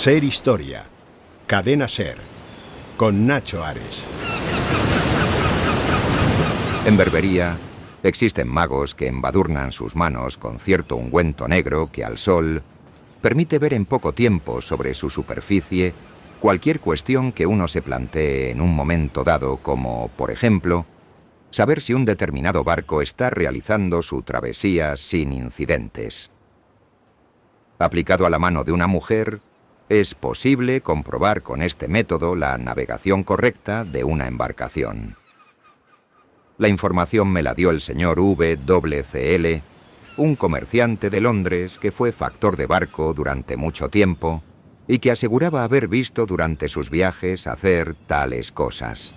Ser Historia, Cadena Ser, con Nacho Ares. En Berbería existen magos que embadurnan sus manos con cierto ungüento negro que al sol permite ver en poco tiempo sobre su superficie cualquier cuestión que uno se plantee en un momento dado, como, por ejemplo, saber si un determinado barco está realizando su travesía sin incidentes. Aplicado a la mano de una mujer, es posible comprobar con este método la navegación correcta de una embarcación. La información me la dio el señor WCL, un comerciante de Londres que fue factor de barco durante mucho tiempo y que aseguraba haber visto durante sus viajes hacer tales cosas.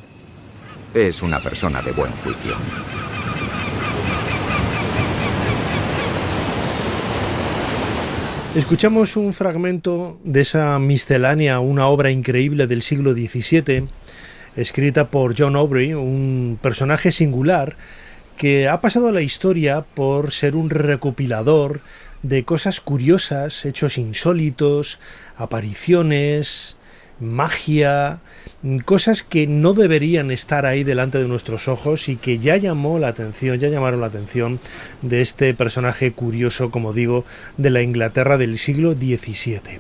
Es una persona de buen juicio. Escuchamos un fragmento de esa miscelánea, una obra increíble del siglo XVII, escrita por John Aubrey, un personaje singular que ha pasado a la historia por ser un recopilador de cosas curiosas, hechos insólitos, apariciones, magia, cosas que no deberían estar ahí delante de nuestros ojos y que ya llamaron la atención de este personaje curioso, como digo, de la Inglaterra del siglo XVII.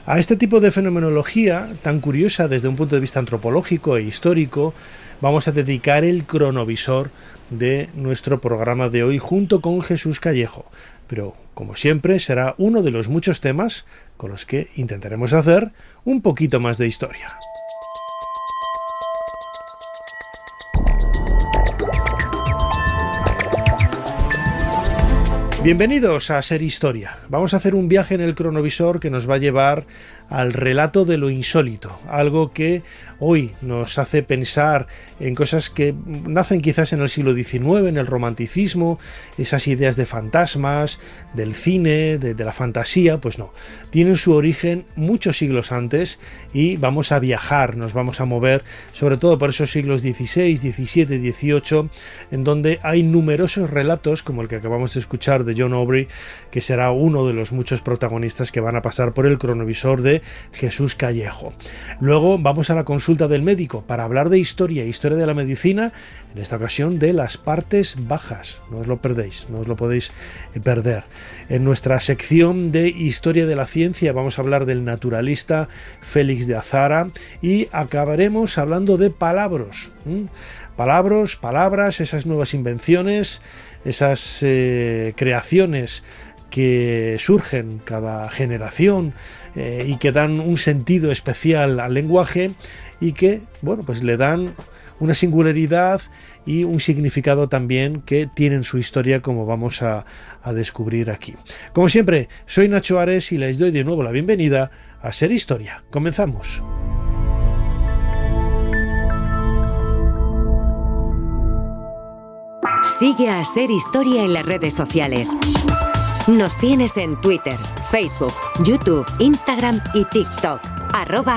A este tipo de fenomenología tan curiosa desde un punto de vista antropológico e histórico vamos a dedicar el cronovisor de nuestro programa de hoy junto con Jesús Callejo, pero como siempre será uno de los muchos temas con los que intentaremos hacer un poquito más de historia. Bienvenidos a Ser Historia. Vamos a hacer un viaje en el cronovisor que nos va a llevar al relato de lo insólito, algo que hoy nos hace pensar en cosas que nacen quizás en el siglo XIX, en el romanticismo, esas ideas de fantasmas, del cine, de la fantasía. Pues no, tienen su origen muchos siglos antes y vamos a viajar, nos vamos a mover sobre todo por esos siglos XVI, XVII, XVIII, en donde hay numerosos relatos como el que acabamos de escuchar de John Aubrey, que será uno de los muchos protagonistas que van a pasar por el cronovisor de Jesús Callejo. Luego vamos a la consulta del médico para hablar de historia de la medicina, en esta ocasión de las partes bajas. No os lo perdéis, no os lo podéis perder. En nuestra sección de historia de la ciencia vamos a hablar del naturalista Félix de Azara y acabaremos hablando de palabras, esas nuevas invenciones, esas creaciones que surgen cada generación y que dan un sentido especial al lenguaje y que, bueno, pues le dan una singularidad y un significado también que tienen su historia, como vamos a descubrir aquí. Como siempre, soy Nacho Ares y les doy de nuevo la bienvenida a Ser Historia. Comenzamos. Sigue a Ser Historia en las redes sociales. Nos tienes en Twitter, Facebook, YouTube, Instagram y TikTok.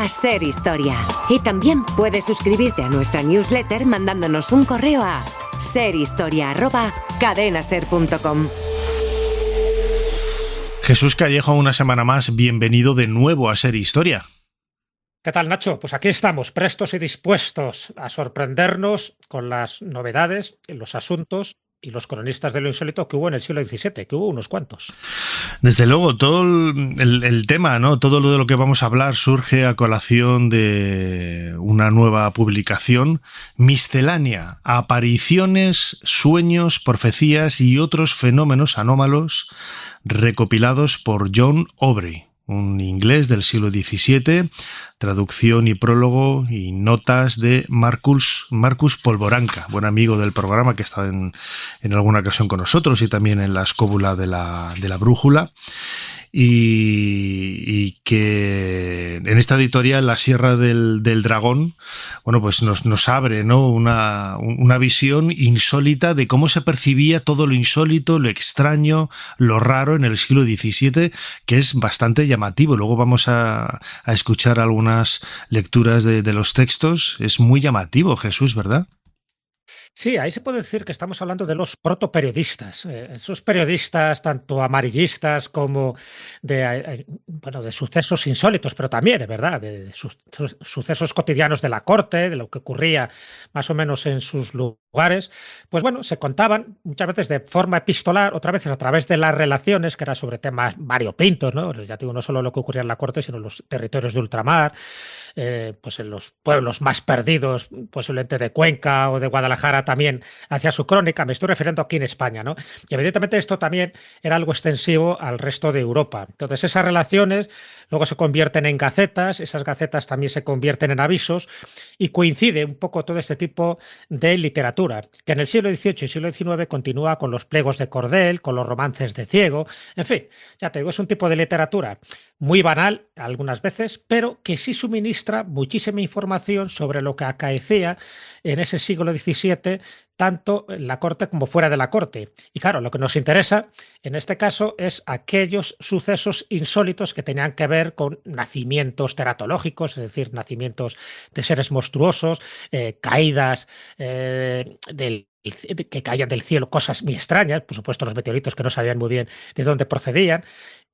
@serhistoria. Y también puedes suscribirte a nuestra newsletter mandándonos un correo a serhistoria@cadenaser.com. Jesús Callejo, una semana más, bienvenido de nuevo a Ser Historia. ¿Qué tal, Nacho? Pues aquí estamos, prestos y dispuestos a sorprendernos con las novedades, los asuntos y los cronistas de lo insólito que hubo en el siglo XVII, que hubo unos cuantos. Desde luego, todo el tema, ¿no? Todo lo de lo que vamos a hablar surge a colación de una nueva publicación, Miscelánea, apariciones, sueños, profecías y otros fenómenos anómalos recopilados por John Aubrey, un inglés del siglo XVII, traducción y prólogo y notas de Marcus Polvoranca, buen amigo del programa que ha estado en alguna ocasión con nosotros y también en la escóbula de la brújula. Y que en esta editorial, La Sierra del Dragón, bueno, pues nos abre, ¿no?, una visión insólita de cómo se percibía todo lo insólito, lo extraño, lo raro en el siglo XVII, que es bastante llamativo. Luego vamos a escuchar algunas lecturas de los textos. Es muy llamativo, Jesús, ¿verdad? Sí, ahí se puede decir que estamos hablando de los protoperiodistas, esos periodistas tanto amarillistas como bueno, de sucesos insólitos, pero también, es verdad, de sucesos cotidianos de la corte, de lo que ocurría más o menos en sus lugares. Pues bueno, se contaban muchas veces de forma epistolar, otras veces a través de las relaciones, que era sobre temas variopintos, ¿no? Ya digo, no solo lo que ocurría en la corte, sino en los territorios de ultramar, pues en los pueblos más perdidos, posiblemente de Cuenca o de Guadalajara, también hacía su crónica. Me estoy refiriendo aquí en España, ¿no? Y evidentemente esto también era algo extensivo al resto de Europa. Entonces esas relaciones luego se convierten en gacetas, esas gacetas también se convierten en avisos, y coincide un poco todo este tipo de literatura, que en el siglo XVIII y siglo XIX continúa con los pliegos de cordel, con los romances de ciego, en fin, ya te digo, es un tipo de literatura muy banal algunas veces, pero que sí suministra muchísima información sobre lo que acaecía en ese siglo XVII, tanto en la corte como fuera de la corte. Y claro, lo que nos interesa en este caso es aquellos sucesos insólitos que tenían que ver con nacimientos teratológicos, es decir, nacimientos de seres monstruosos, caídas que caían del cielo, cosas muy extrañas, por supuesto los meteoritos que no sabían muy bien de dónde procedían,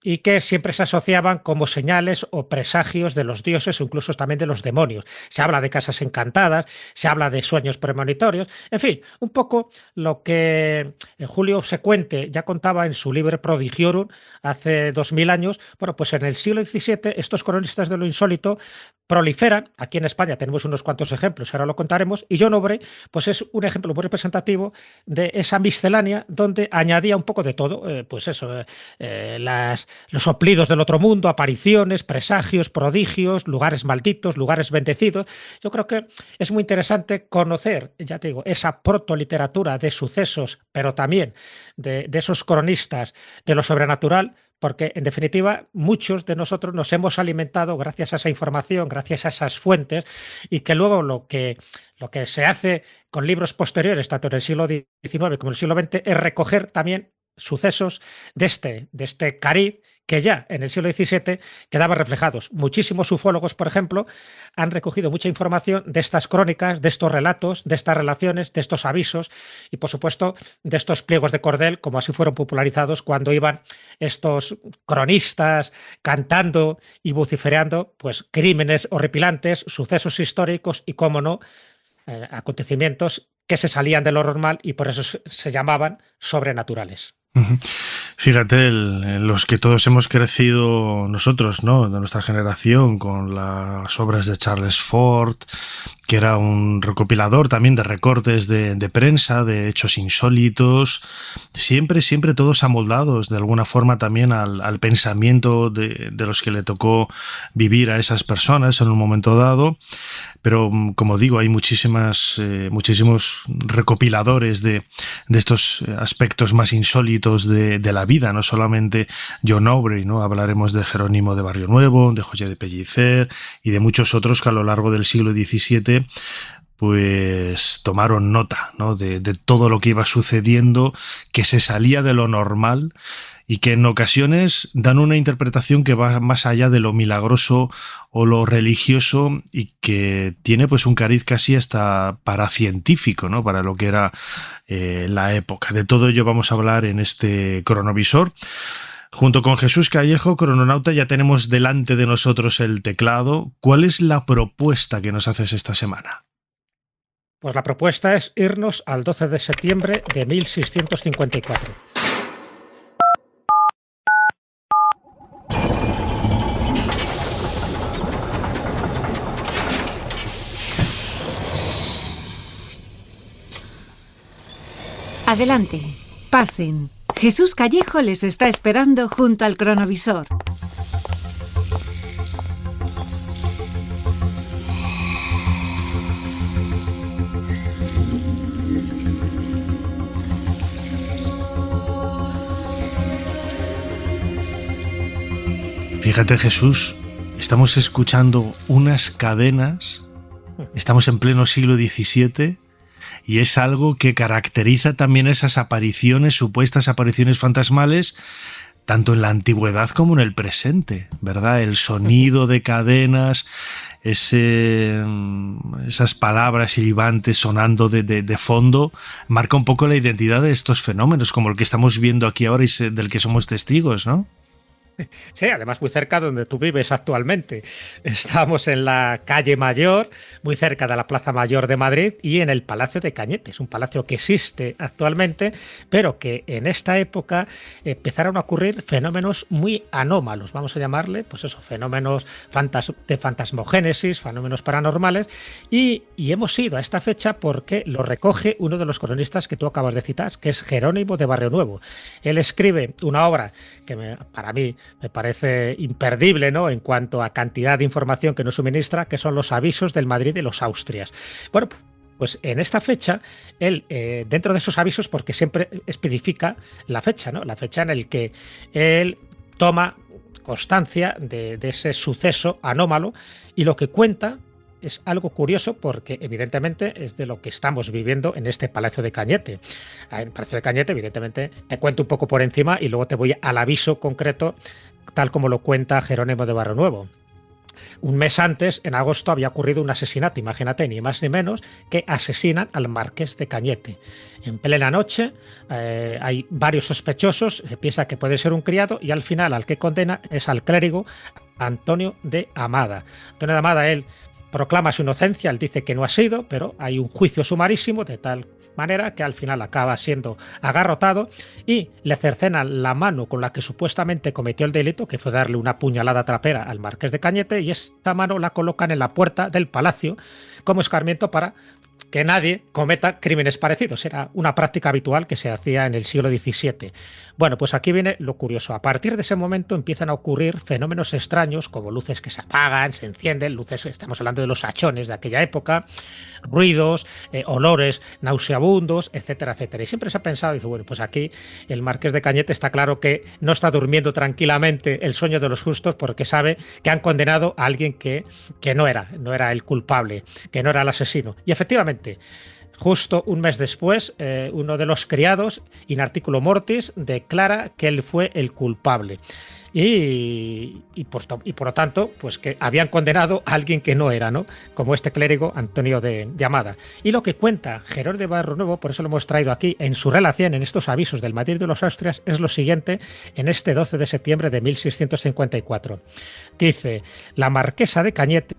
y que siempre se asociaban como señales o presagios de los dioses o incluso también de los demonios. Se habla de casas encantadas, se habla de sueños premonitorios, en fin, un poco lo que Julio Obsecuente ya contaba en su libro Prodigiorum hace 2000 años. Bueno, pues en el siglo XVII estos cronistas de lo insólito proliferan. Aquí en España tenemos unos cuantos ejemplos, ahora lo contaremos, y John Aubrey pues es un ejemplo muy representativo de esa miscelánea donde añadía un poco de todo, pues eso, los soplidos del otro mundo, apariciones, presagios, prodigios, lugares malditos, lugares bendecidos. Yo creo que es muy interesante conocer, ya te digo, esa protoliteratura de sucesos, pero también de esos cronistas de lo sobrenatural, porque en definitiva muchos de nosotros nos hemos alimentado gracias a esa información, gracias a esas fuentes, y que luego lo que se hace con libros posteriores, tanto en el siglo XIX como en el siglo XX, es recoger también sucesos de este cariz que ya en el siglo XVII quedaban reflejados. Muchísimos ufólogos, por ejemplo, han recogido mucha información de estas crónicas, de estos relatos, de estas relaciones, de estos avisos y, por supuesto, de estos pliegos de cordel, como así fueron popularizados cuando iban estos cronistas cantando y vociferando pues crímenes horripilantes, sucesos históricos y, cómo no, acontecimientos que se salían de lo normal y por eso se llamaban sobrenaturales. Fíjate, los que todos hemos crecido nosotros, ¿no?, de nuestra generación, con las obras de Charles Fort, que era un recopilador también de recortes de prensa, de hechos insólitos, siempre todos amoldados de alguna forma también al pensamiento de los que le tocó vivir a esas personas en un momento dado. Pero, como digo, hay muchísimos recopiladores de estos aspectos más insólitos de la vida, no solamente John Aubrey, ¿no? Hablaremos de Jerónimo de Barrio Nuevo, de José de Pellicer y de muchos otros que a lo largo del siglo XVII pues tomaron nota, ¿no?, de todo lo que iba sucediendo, que se salía de lo normal y que en ocasiones dan una interpretación que va más allá de lo milagroso o lo religioso y que tiene pues un cariz casi hasta paracientífico, ¿no?, para lo que era la época. De todo ello vamos a hablar en este cronovisor. Junto con Jesús Callejo, crononauta, ya tenemos delante de nosotros el teclado. ¿Cuál es la propuesta que nos haces esta semana? Pues la propuesta es irnos al 12 de septiembre de 1654. Adelante, pasen. Jesús Callejo les está esperando junto al cronovisor. Fíjate, Jesús, estamos escuchando unas cadenas, estamos en pleno siglo XVII y es algo que caracteriza también esas apariciones, supuestas apariciones fantasmales, tanto en la antigüedad como en el presente, ¿verdad? El sonido de cadenas, esas palabras silbantes sonando de fondo, marca un poco la identidad de estos fenómenos, como el que estamos viendo aquí ahora y del que somos testigos, ¿no? Sí, además muy cerca de donde tú vives actualmente. Estamos en la calle Mayor, muy cerca de la Plaza Mayor de Madrid y en el Palacio de Cañete. Es un palacio que existe actualmente, pero que en esta época empezaron a ocurrir fenómenos muy anómalos, vamos a llamarle, pues eso, fenómenos de fantasmogénesis, fenómenos paranormales, y hemos ido a esta fecha porque lo recoge uno de los cronistas que tú acabas de citar, que es Jerónimo de Barrionuevo. Él escribe una obra que para mí me parece imperdible, ¿no?, en cuanto a cantidad de información que nos suministra, que son los avisos del Madrid y los Austrias. Bueno, pues en esta fecha, él, dentro de esos avisos, porque siempre especifica la fecha, ¿no?, la fecha en la que él toma constancia de ese suceso anómalo, y lo que cuenta es algo curioso porque evidentemente es de lo que estamos viviendo en este Palacio de Cañete. En el Palacio de Cañete, evidentemente, te cuento un poco por encima y luego te voy al aviso concreto, tal como lo cuenta Jerónimo de Barrionuevo. Un mes antes, en agosto, había ocurrido un asesinato, imagínate, ni más ni menos, que asesinan al marqués de Cañete. En plena noche hay varios sospechosos, se piensa que puede ser un criado, y al final al que condena es al clérigo Antonio de Amada. Antonio de Amada, él proclama su inocencia, él dice que no ha sido, pero hay un juicio sumarísimo de tal manera que al final acaba siendo agarrotado y le cercenan la mano con la que supuestamente cometió el delito, que fue darle una puñalada trapera al marqués de Cañete, y esta mano la colocan en la puerta del palacio como escarmiento para que nadie cometa crímenes parecidos. Era una práctica habitual que se hacía en el siglo XVII. Bueno, pues aquí viene lo curioso. A partir de ese momento empiezan a ocurrir fenómenos extraños, como luces que se apagan, se encienden, luces, estamos hablando de los hachones de aquella época, ruidos, olores nauseabundos, etcétera, etcétera. Y siempre se ha pensado, dice, bueno, pues aquí el marqués de Cañete está claro que no está durmiendo tranquilamente el sueño de los justos, porque sabe que han condenado a alguien que no era el culpable, que no era el asesino. Y efectivamente, justo un mes después, uno de los criados, in articulo mortis, declara que él fue el culpable. Y por lo tanto, pues que habían condenado a alguien que no era, ¿no?, como este clérigo Antonio de Amada. Y lo que cuenta Jerónimo de Barrionuevo, por eso lo hemos traído aquí, en su relación, en estos avisos del Madrid de los Austrias, es lo siguiente, en este 12 de septiembre de 1654. Dice: la marquesa de Cañete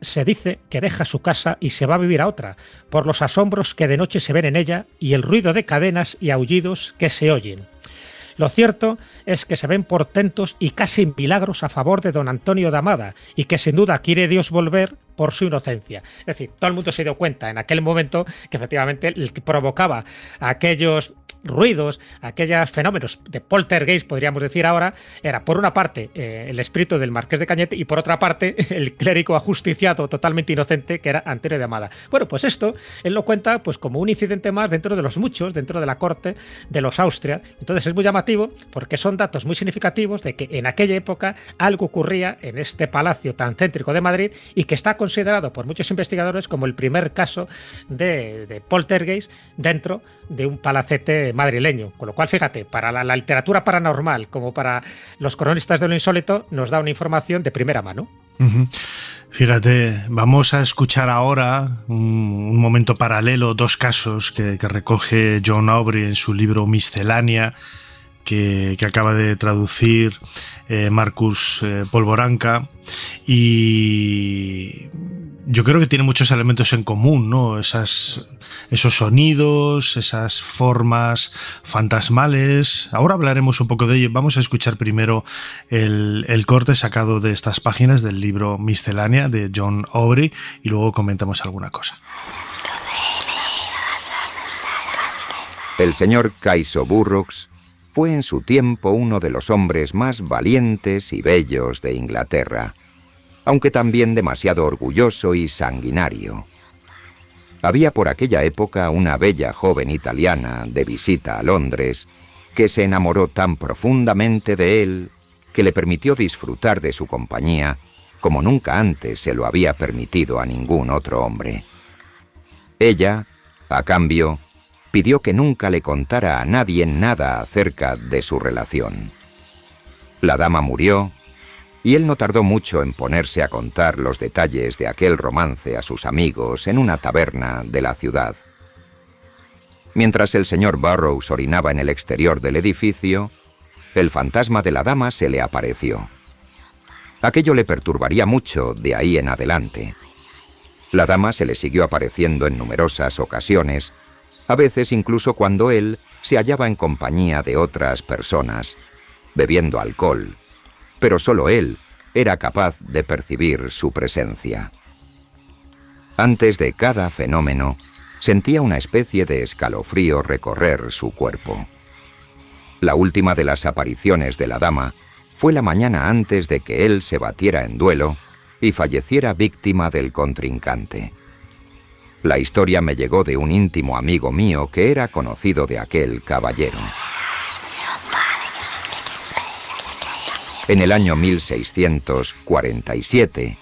se dice que deja su casa y se va a vivir a otra, por los asombros que de noche se ven en ella y el ruido de cadenas y aullidos que se oyen. Lo cierto es que se ven portentos y casi milagros a favor de don Antonio de Amada, y que sin duda quiere Dios volver por su inocencia. Es decir, todo el mundo se dio cuenta en aquel momento que efectivamente el que provocaba aquellos ruidos, aquellos fenómenos de poltergeist, podríamos decir ahora, era por una parte el espíritu del marqués de Cañete y por otra parte el clérigo ajusticiado totalmente inocente que era Antonio de Amada. Bueno, pues esto él lo cuenta pues como un incidente más dentro de los muchos, dentro de la corte de los Austrias. Entonces es muy llamativo porque son datos muy significativos de que en aquella época algo ocurría en este palacio tan céntrico de Madrid y que está considerado por muchos investigadores como el primer caso de poltergeist dentro de un palacete madrileño. Con lo cual, fíjate, para la literatura paranormal como para los cronistas de lo insólito nos da una información de primera mano. Fíjate, vamos a escuchar ahora un momento paralelo, dos casos que recoge John Aubrey en su libro Miscelánea, que acaba de traducir Marcus Polvoranca, y yo creo que tiene muchos elementos en común, ¿no? Esos sonidos, esas formas fantasmales. Ahora hablaremos un poco de ello. Vamos a escuchar primero el corte sacado de estas páginas del libro Miscelánea de John Aubrey y luego comentamos alguna cosa. El señor Caiso Burroughs fue en su tiempo uno de los hombres más valientes y bellos de Inglaterra, aunque también demasiado orgulloso y sanguinario. Había por aquella época una bella joven italiana de visita a Londres que se enamoró tan profundamente de él que le permitió disfrutar de su compañía como nunca antes se lo había permitido a ningún otro hombre. Ella, a cambio, pidió que nunca le contara a nadie nada acerca de su relación. La dama murió y él no tardó mucho en ponerse a contar los detalles de aquel romance a sus amigos en una taberna de la ciudad. Mientras el señor Burroughs orinaba en el exterior del edificio, el fantasma de la dama se le apareció. Aquello le perturbaría mucho de ahí en adelante. La dama se le siguió apareciendo en numerosas ocasiones, a veces incluso cuando él se hallaba en compañía de otras personas, bebiendo alcohol, pero solo él era capaz de percibir su presencia. Antes de cada fenómeno, sentía una especie de escalofrío recorrer su cuerpo. La última de las apariciones de la dama fue la mañana antes de que él se batiera en duelo y falleciera víctima del contrincante. La historia me llegó de un íntimo amigo mío que era conocido de aquel caballero. En el año 1647,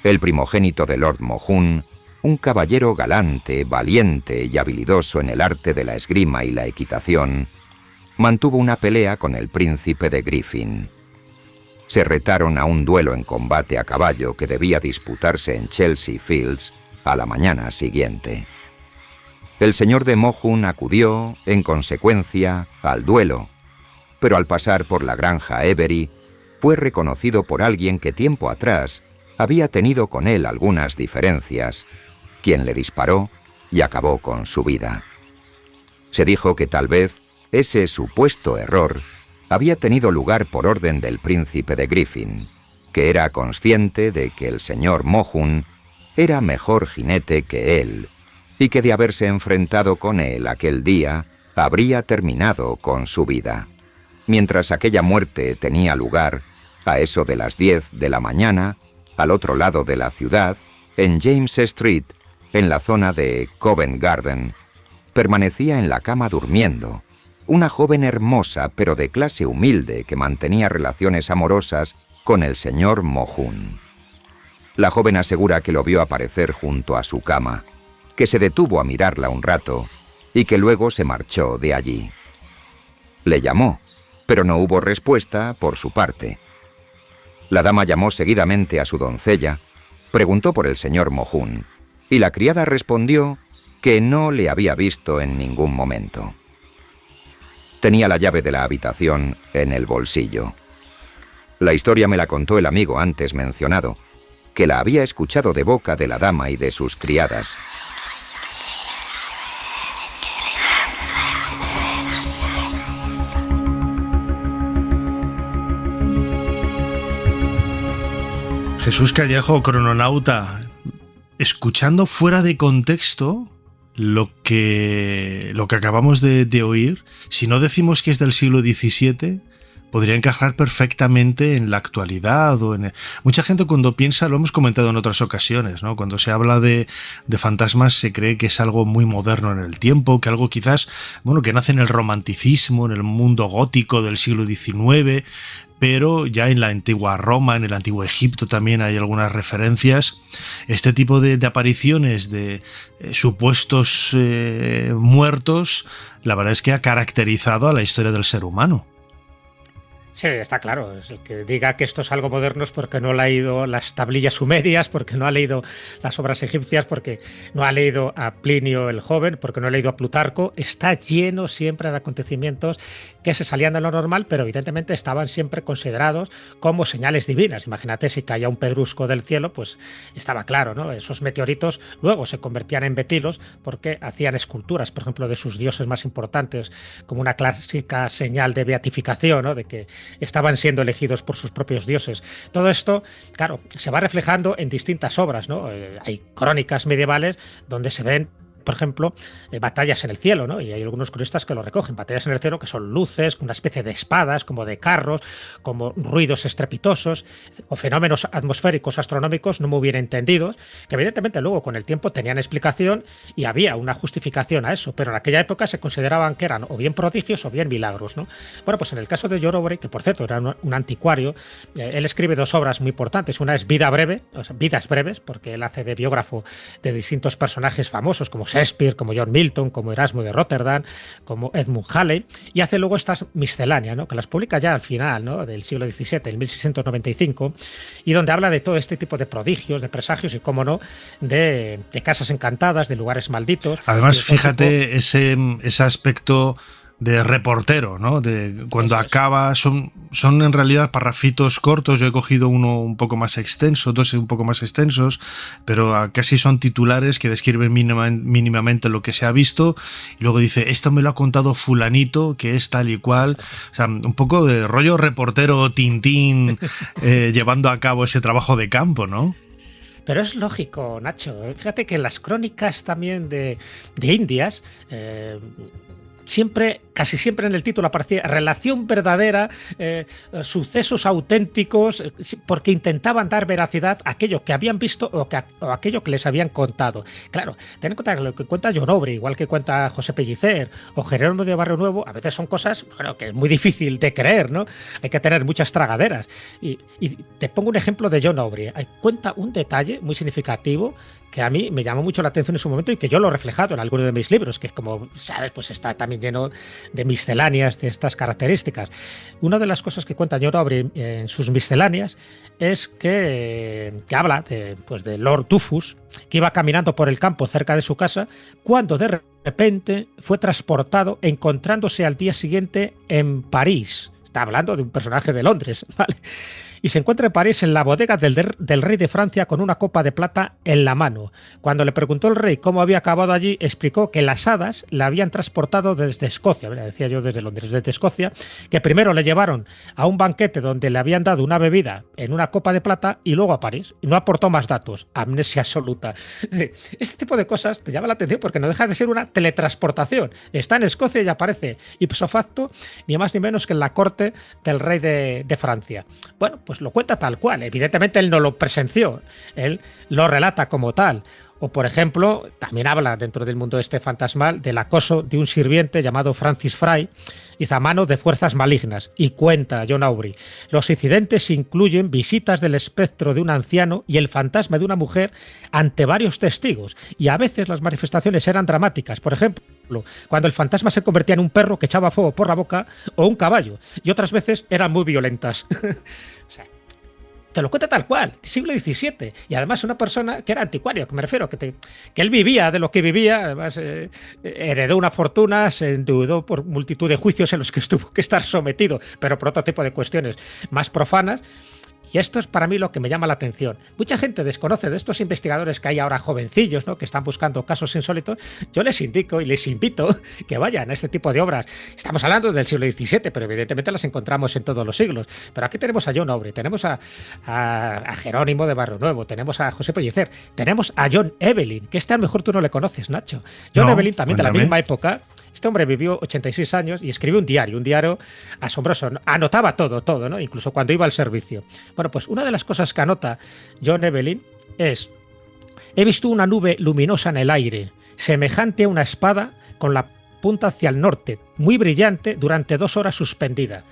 el primogénito de Lord Mohun, un caballero galante, valiente y habilidoso en el arte de la esgrima y la equitación, mantuvo una pelea con el príncipe de Griffin. Se retaron a un duelo en combate a caballo que debía disputarse en Chelsea Fields a la mañana siguiente. El señor de Mohun acudió, en consecuencia, al duelo, pero al pasar por la granja Every, fue reconocido por alguien que tiempo atrás había tenido con él algunas diferencias, quien le disparó y acabó con su vida. Se dijo que tal vez ese supuesto error había tenido lugar por orden del príncipe de Griffin, que era consciente de que el señor Mohun era mejor jinete que él, y que de haberse enfrentado con él aquel día, habría terminado con su vida. Mientras aquella muerte tenía lugar, a eso de las 10 de la mañana, al otro lado de la ciudad, en James Street, en la zona de Covent Garden, permanecía en la cama durmiendo, una joven hermosa pero de clase humilde que mantenía relaciones amorosas con el señor Mohun. La joven asegura que lo vio aparecer junto a su cama, que se detuvo a mirarla un rato y que luego se marchó de allí. Le llamó, pero no hubo respuesta por su parte. La dama llamó seguidamente a su doncella, preguntó por el señor Mohun, y la criada respondió que no le había visto en ningún momento. Tenía la llave de la habitación en el bolsillo. La historia me la contó el amigo antes mencionado, que la había escuchado de boca de la dama y de sus criadas. Jesús Callejo, crononauta, escuchando fuera de contexto lo que acabamos de oír, si no decimos que es del siglo XVII, podría encajar perfectamente en la actualidad. Mucha gente cuando piensa, lo hemos comentado en otras ocasiones, ¿no? Cuando se habla de fantasmas se cree que es algo muy moderno en el tiempo, que algo quizás, que nace en el romanticismo, en el mundo gótico del siglo XIX, pero ya en la antigua Roma, en el antiguo Egipto también hay algunas referencias. Este tipo de apariciones de supuestos muertos, la verdad es que ha caracterizado a la historia del ser humano. Sí, está claro. Es el que diga que esto es algo moderno es porque no ha leído las tablillas sumerias, porque no ha leído las obras egipcias, porque no ha leído a Plinio el Joven, porque no ha leído a Plutarco. Está lleno siempre de acontecimientos que se salían de lo normal, pero evidentemente estaban siempre considerados como señales divinas. Imagínate si caía un pedrusco del cielo, pues estaba claro, ¿no? Esos meteoritos luego se convertían en betilos porque hacían esculturas, por ejemplo, de sus dioses más importantes, como una clásica señal de beatificación, ¿no? De que estaban siendo elegidos por sus propios dioses. Todo esto, claro, se va reflejando en distintas obras, ¿no? Hay crónicas medievales donde se ven, por ejemplo, batallas en el cielo, ¿no? Y hay algunos cronistas que lo recogen, batallas en el cielo que son luces, una especie de espadas, como de carros, como ruidos estrepitosos, o fenómenos atmosféricos astronómicos no muy bien entendidos, que evidentemente luego con el tiempo tenían explicación y había una justificación a eso, pero en aquella época se consideraban que eran o bien prodigios o bien milagros, ¿no? Bueno, pues en el caso de Jorobri, que por cierto era un anticuario, él escribe dos obras muy importantes. Una es Vida breve, o sea, Vidas breves, porque él hace de biógrafo de distintos personajes famosos como Shakespeare, como John Milton, como Erasmo de Rotterdam, como Edmund Halley, y hace luego estas misceláneas, ¿no? Que las publica ya al final, ¿no? Del siglo XVII, en 1695, y donde habla de todo este tipo de prodigios, de presagios y, cómo no, de casas encantadas, de lugares malditos. Además, fíjate ese aspecto de reportero, ¿no? De cuando acaba, son en realidad parrafitos cortos. Yo he cogido uno un poco más extenso, dos un poco más extensos, pero casi son titulares que describen mínimamente lo que se ha visto, y luego dice, esto me lo ha contado fulanito, que es tal y cual. O sea, un poco de rollo reportero Tintín, llevando a cabo ese trabajo de campo, ¿no? Pero es lógico, Nacho. Fíjate que en las crónicas también de Indias, casi siempre en el título aparecía relación verdadera, sucesos auténticos, porque intentaban dar veracidad a aquello que habían visto o a aquello que les habían contado. Claro, ten en cuenta que lo que cuenta John Aubrey, igual que cuenta José Pellicer o Jerónimo de Barrio Nuevo, a veces son cosas, bueno, que es muy difícil de creer, ¿no? Hay que tener muchas tragaderas. Y te pongo un ejemplo de John Aubrey. Cuenta un detalle muy significativo que a mí me llamó mucho la atención en su momento y que yo lo he reflejado en algunos de mis libros, que es, como sabes, pues está también lleno de misceláneas de estas características. Una de las cosas que cuenta John Aubrey en sus misceláneas es que habla de Lord Duffus, que iba caminando por el campo cerca de su casa, cuando de repente fue transportado, encontrándose al día siguiente en París. Está hablando de un personaje de Londres, ¿vale? Y se encuentra en París, en la bodega del rey de Francia, con una copa de plata en la mano. Cuando le preguntó el rey cómo había acabado allí, explicó que las hadas la habían transportado desde Escocia, decía yo desde Londres, desde Escocia, que primero le llevaron a un banquete donde le habían dado una bebida en una copa de plata y luego a París. Y no aportó más datos. Amnesia absoluta. Este tipo de cosas te llama la atención porque no deja de ser una teletransportación. Está en Escocia y aparece ipso facto, ni más ni menos que en la corte del rey de Francia. Bueno, pues lo cuenta tal cual. Evidentemente él no lo presenció, él lo relata como tal. O, por ejemplo, también habla dentro del mundo este fantasmal del acoso de un sirviente llamado Francis Fry, y a mano de fuerzas malignas. Y cuenta John Aubrey, los incidentes incluyen visitas del espectro de un anciano y el fantasma de una mujer ante varios testigos. Y a veces las manifestaciones eran dramáticas. Por ejemplo, cuando el fantasma se convertía en un perro que echaba fuego por la boca o un caballo. Y otras veces eran muy violentas. O sea, te lo cuenta tal cual, siglo XVII. Y además una persona que era anticuario, que me refiero, que él vivía de lo que vivía, además heredó una fortuna, se endeudó por multitud de juicios en los que tuvo que estar sometido, pero por otro tipo de cuestiones más profanas. Y esto es para mí lo que me llama la atención. Mucha gente desconoce de estos investigadores que hay ahora jovencillos, ¿no?, que están buscando casos insólitos. Yo les indico y les invito que vayan a este tipo de obras. Estamos hablando del siglo XVII, pero evidentemente las encontramos en todos los siglos. Pero aquí tenemos a John Aubrey, tenemos a Jerónimo de Barrio Nuevo, tenemos a José Pellicer, tenemos a John Evelyn, que a lo mejor tú no le conoces, Nacho. John Evelyn también, cuéntame. De la misma época. Este hombre vivió 86 años y escribió un diario asombroso. Anotaba todo, ¿no? Incluso cuando iba al servicio. Bueno, pues una de las cosas que anota John Evelyn es: he visto una nube luminosa en el aire, semejante a una espada con la punta hacia el norte, muy brillante, durante 2 horas suspendida,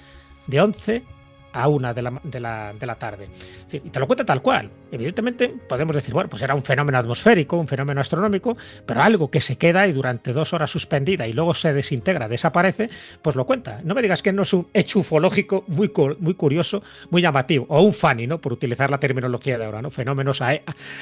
de 11 a 1 de la tarde. Y te lo cuenta tal cual. Evidentemente podemos decir, bueno, pues era un fenómeno atmosférico, un fenómeno astronómico, pero algo que se queda y durante 2 horas suspendida y luego se desintegra, desaparece, pues lo cuenta. No me digas que no es un hecho ufológico muy curioso, muy llamativo, o un funny, ¿no?, por utilizar la terminología de ahora, ¿no?, fenómenos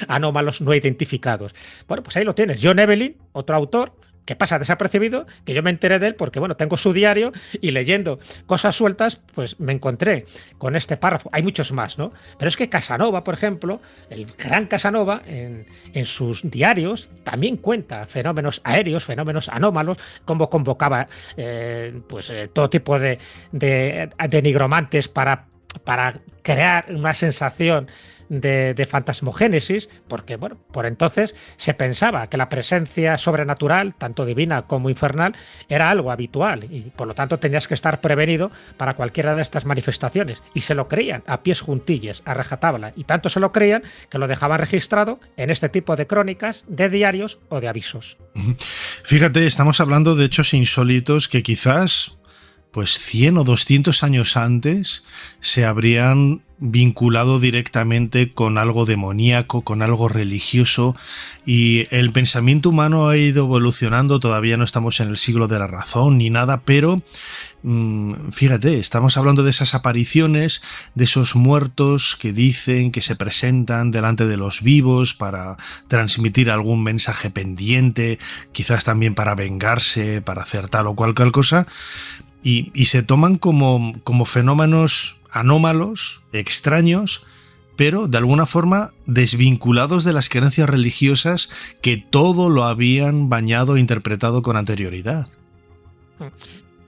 anómalos no identificados. Bueno, pues ahí lo tienes. John Evelyn, otro autor que pasa desapercibido, que yo me enteré de él porque, bueno, tengo su diario y leyendo cosas sueltas, pues me encontré con este párrafo. Hay muchos más, ¿no? Pero es que Casanova, por ejemplo, el gran Casanova, en sus diarios también cuenta fenómenos aéreos, fenómenos anómalos, cómo convocaba todo tipo de nigromantes para crear una sensación de fantasmogénesis, porque, bueno, por entonces se pensaba que la presencia sobrenatural, tanto divina como infernal, era algo habitual y por lo tanto tenías que estar prevenido para cualquiera de estas manifestaciones, y se lo creían a pies juntillas, a rajatabla, y tanto se lo creían que lo dejaban registrado en este tipo de crónicas, de diarios o de avisos. Fíjate, estamos hablando de hechos insólitos que quizás, pues 100 o 200 años antes se habrían vinculado directamente con algo demoníaco, con algo religioso, y el pensamiento humano ha ido evolucionando. Todavía no estamos en el siglo de la razón ni nada, pero fíjate, estamos hablando de esas apariciones, de esos muertos que dicen que se presentan delante de los vivos para transmitir algún mensaje pendiente, quizás también para vengarse, para hacer tal o cual cosa, y se toman como fenómenos anómalos, extraños, pero de alguna forma desvinculados de las creencias religiosas que todo lo habían bañado e interpretado con anterioridad.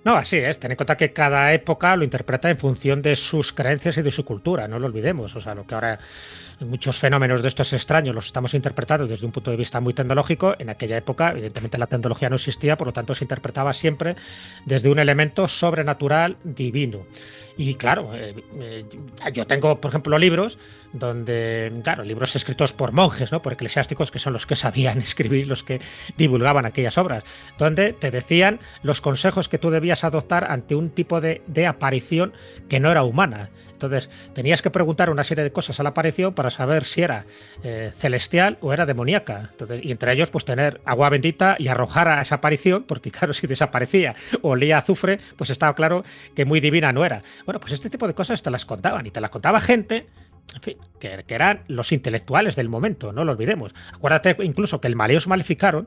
No, así es. Ten en cuenta que cada época lo interpreta en función de sus creencias y de su cultura, no lo olvidemos. O sea, lo que ahora muchos fenómenos de estos extraños los estamos interpretando desde un punto de vista muy tecnológico. En aquella época, evidentemente, la tecnología no existía, por lo tanto, se interpretaba siempre desde un elemento sobrenatural divino. Y claro, yo tengo, por ejemplo, libros donde, claro, libros escritos por monjes, ¿no? Por eclesiásticos, que son los que sabían escribir, los que divulgaban aquellas obras, donde te decían los consejos que tú debías adoptar ante un tipo de aparición que no era humana. Entonces, tenías que preguntar una serie de cosas a la aparición para saber si era celestial o era demoníaca. Entonces, y entre ellos, pues tener agua bendita y arrojar a esa aparición, porque claro, si desaparecía o olía a azufre, pues estaba claro que muy divina no era. Bueno, pues este tipo de cosas te las contaban, y te las contaba gente, en fin, que eran los intelectuales del momento, no lo olvidemos. Acuérdate incluso que el Maleus Maleficarum,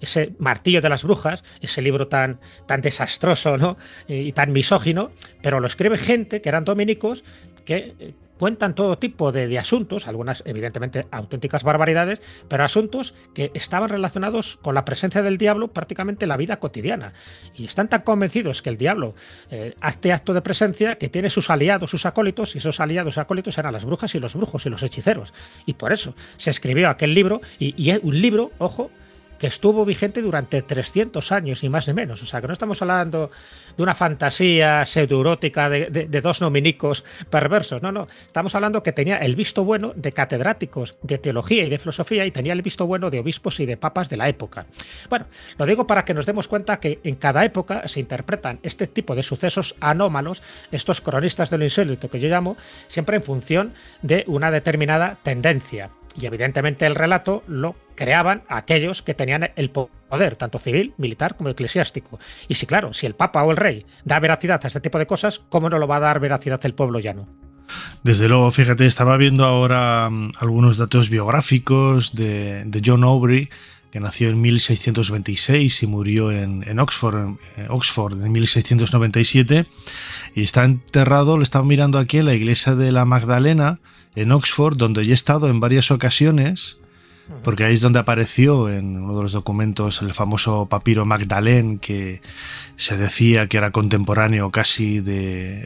ese martillo de las brujas, ese libro tan desastroso, ¿no? Y tan misógino, pero lo escribe gente que eran dominicos, que cuentan todo tipo de asuntos, algunas evidentemente auténticas barbaridades, pero asuntos que estaban relacionados con la presencia del diablo prácticamente en la vida cotidiana. Y están tan convencidos que el diablo hace acto de presencia, que tiene sus aliados, sus acólitos, y esos aliados y acólitos eran las brujas y los brujos y los hechiceros. Y por eso se escribió aquel libro, y es un libro, ojo, que estuvo vigente durante 300 años y más ni menos. O sea, que no estamos hablando de una fantasía pseudoerótica de dos dominicos perversos. No. Estamos hablando que tenía el visto bueno de catedráticos de teología y de filosofía, y tenía el visto bueno de obispos y de papas de la época. Bueno, lo digo para que nos demos cuenta que en cada época se interpretan este tipo de sucesos anómalos, estos cronistas de lo insólito que yo llamo, siempre en función de una determinada tendencia. Y evidentemente el relato lo creaban aquellos que tenían el poder, tanto civil, militar como eclesiástico. Y sí, claro, si el Papa o el Rey da veracidad a este tipo de cosas, ¿cómo no lo va a dar veracidad el pueblo llano? Desde luego, fíjate, estaba viendo ahora algunos datos biográficos de John Aubrey, que nació en 1626 y murió en Oxford en 1697, y está enterrado, lo estaba mirando aquí, en la iglesia de la Magdalena, en Oxford, donde ya he estado en varias ocasiones, porque ahí es donde apareció en uno de los documentos el famoso papiro Magdalene, que se decía que era contemporáneo casi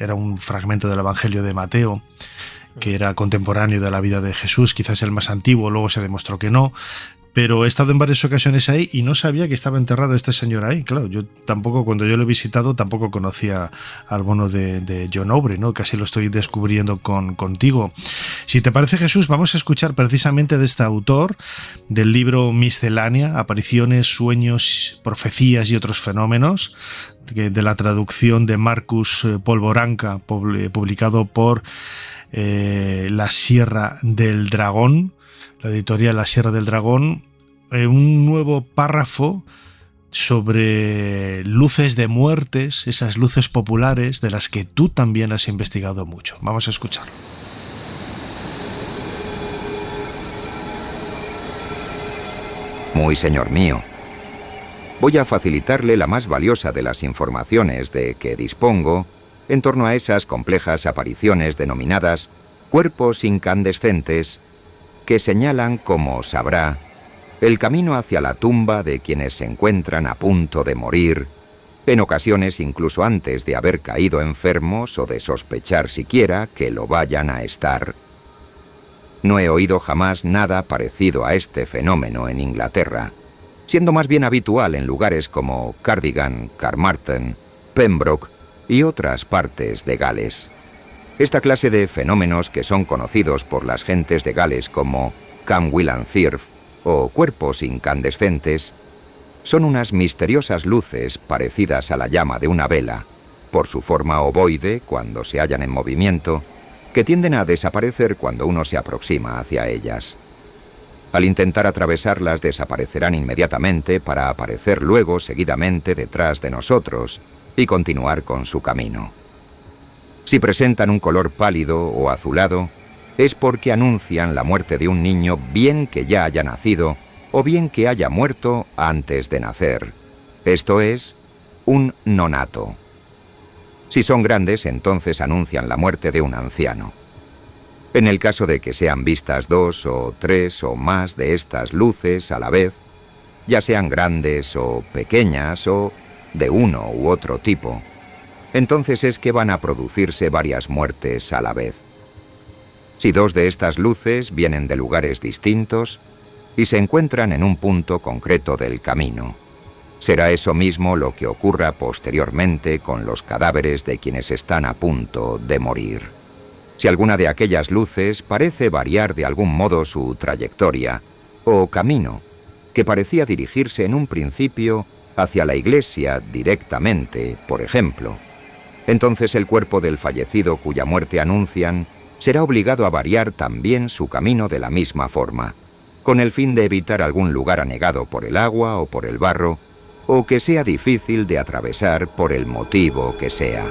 era un fragmento del Evangelio de Mateo, que era contemporáneo de la vida de Jesús, quizás el más antiguo, luego se demostró que no. Pero he estado en varias ocasiones ahí y no sabía que estaba enterrado este señor ahí. Claro, yo tampoco, cuando yo lo he visitado, tampoco conocía al bono de John Aubrey, ¿no? Casi lo estoy descubriendo contigo. Si te parece, Jesús, vamos a escuchar precisamente de este autor del libro Miscelánea, Apariciones, Sueños, Profecías y otros fenómenos, de la traducción de Marcus Polvoranca, publicado por La Sierra del Dragón, la editorial La Sierra del Dragón, un nuevo párrafo sobre luces de muertes, esas luces populares de las que tú también has investigado mucho. Vamos a escucharlo. Muy señor mío. Voy a facilitarle la más valiosa de las informaciones de que dispongo en torno a esas complejas apariciones denominadas cuerpos incandescentes, que señalan, como sabrá, el camino hacia la tumba de quienes se encuentran a punto de morir, en ocasiones incluso antes de haber caído enfermos o de sospechar siquiera que lo vayan a estar. No he oído jamás nada parecido a este fenómeno en Inglaterra, siendo más bien habitual en lugares como Cardigan, Carmarthen, Pembroke y otras partes de Gales. Esta clase de fenómenos, que son conocidos por las gentes de Gales como Camwillan-Thirf o cuerpos incandescentes, son unas misteriosas luces parecidas a la llama de una vela, por su forma ovoide cuando se hallan en movimiento, que tienden a desaparecer cuando uno se aproxima hacia ellas. Al intentar atravesarlas desaparecerán inmediatamente para aparecer luego seguidamente detrás de nosotros y continuar con su camino. Si presentan un color pálido o azulado, es porque anuncian la muerte de un niño, bien que ya haya nacido o bien que haya muerto antes de nacer. Esto es, un nonato. Si son grandes, entonces anuncian la muerte de un anciano. En el caso de que sean vistas 2 o 3 o más de estas luces a la vez, ya sean grandes o pequeñas o de uno u otro tipo, entonces es que van a producirse varias muertes a la vez. Si 2 de estas luces vienen de lugares distintos y se encuentran en un punto concreto del camino, será eso mismo lo que ocurra posteriormente con los cadáveres de quienes están a punto de morir. Si alguna de aquellas luces parece variar de algún modo su trayectoria o camino, que parecía dirigirse en un principio hacia la iglesia directamente, por ejemplo, entonces el cuerpo del fallecido cuya muerte anuncian será obligado a variar también su camino de la misma forma, con el fin de evitar algún lugar anegado por el agua o por el barro, o que sea difícil de atravesar por el motivo que sea.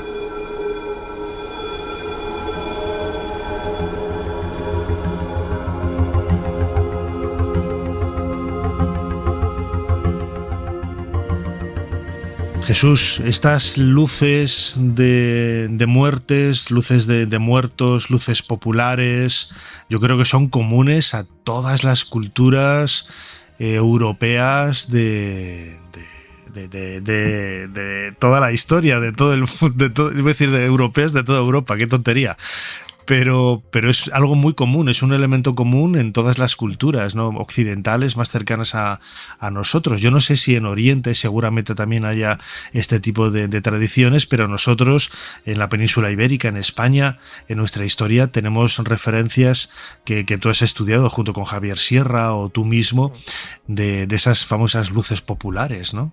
Jesús, estas luces de muertes, luces de muertos, luces populares, yo creo que son comunes a todas las culturas europeas de toda la historia, de todo el mundo, iba a decir de europeas de toda Europa, qué tontería. Pero es algo muy común, es un elemento común en todas las culturas, ¿no?, occidentales más cercanas a nosotros. Yo no sé si en Oriente seguramente también haya este tipo de tradiciones, pero nosotros en la península ibérica, en España, en nuestra historia, tenemos referencias que tú has estudiado junto con Javier Sierra o tú mismo de esas famosas luces populares, ¿no?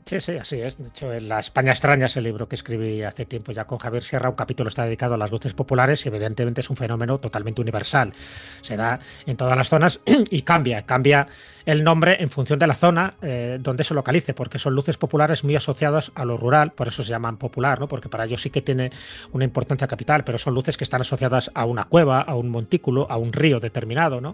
Sí, sí, así es. De hecho, en La España extraña, ese libro que escribí hace tiempo ya con Javier Sierra, un capítulo está dedicado a las luces populares y evidentemente es un fenómeno totalmente universal. Se da en todas las zonas y cambia el nombre en función de la zona donde se localice, porque son luces populares muy asociadas a lo rural, por eso se llaman popular, ¿no?, porque para ellos sí que tiene una importancia capital, pero son luces que están asociadas a una cueva, a un montículo, a un río determinado, ¿no?,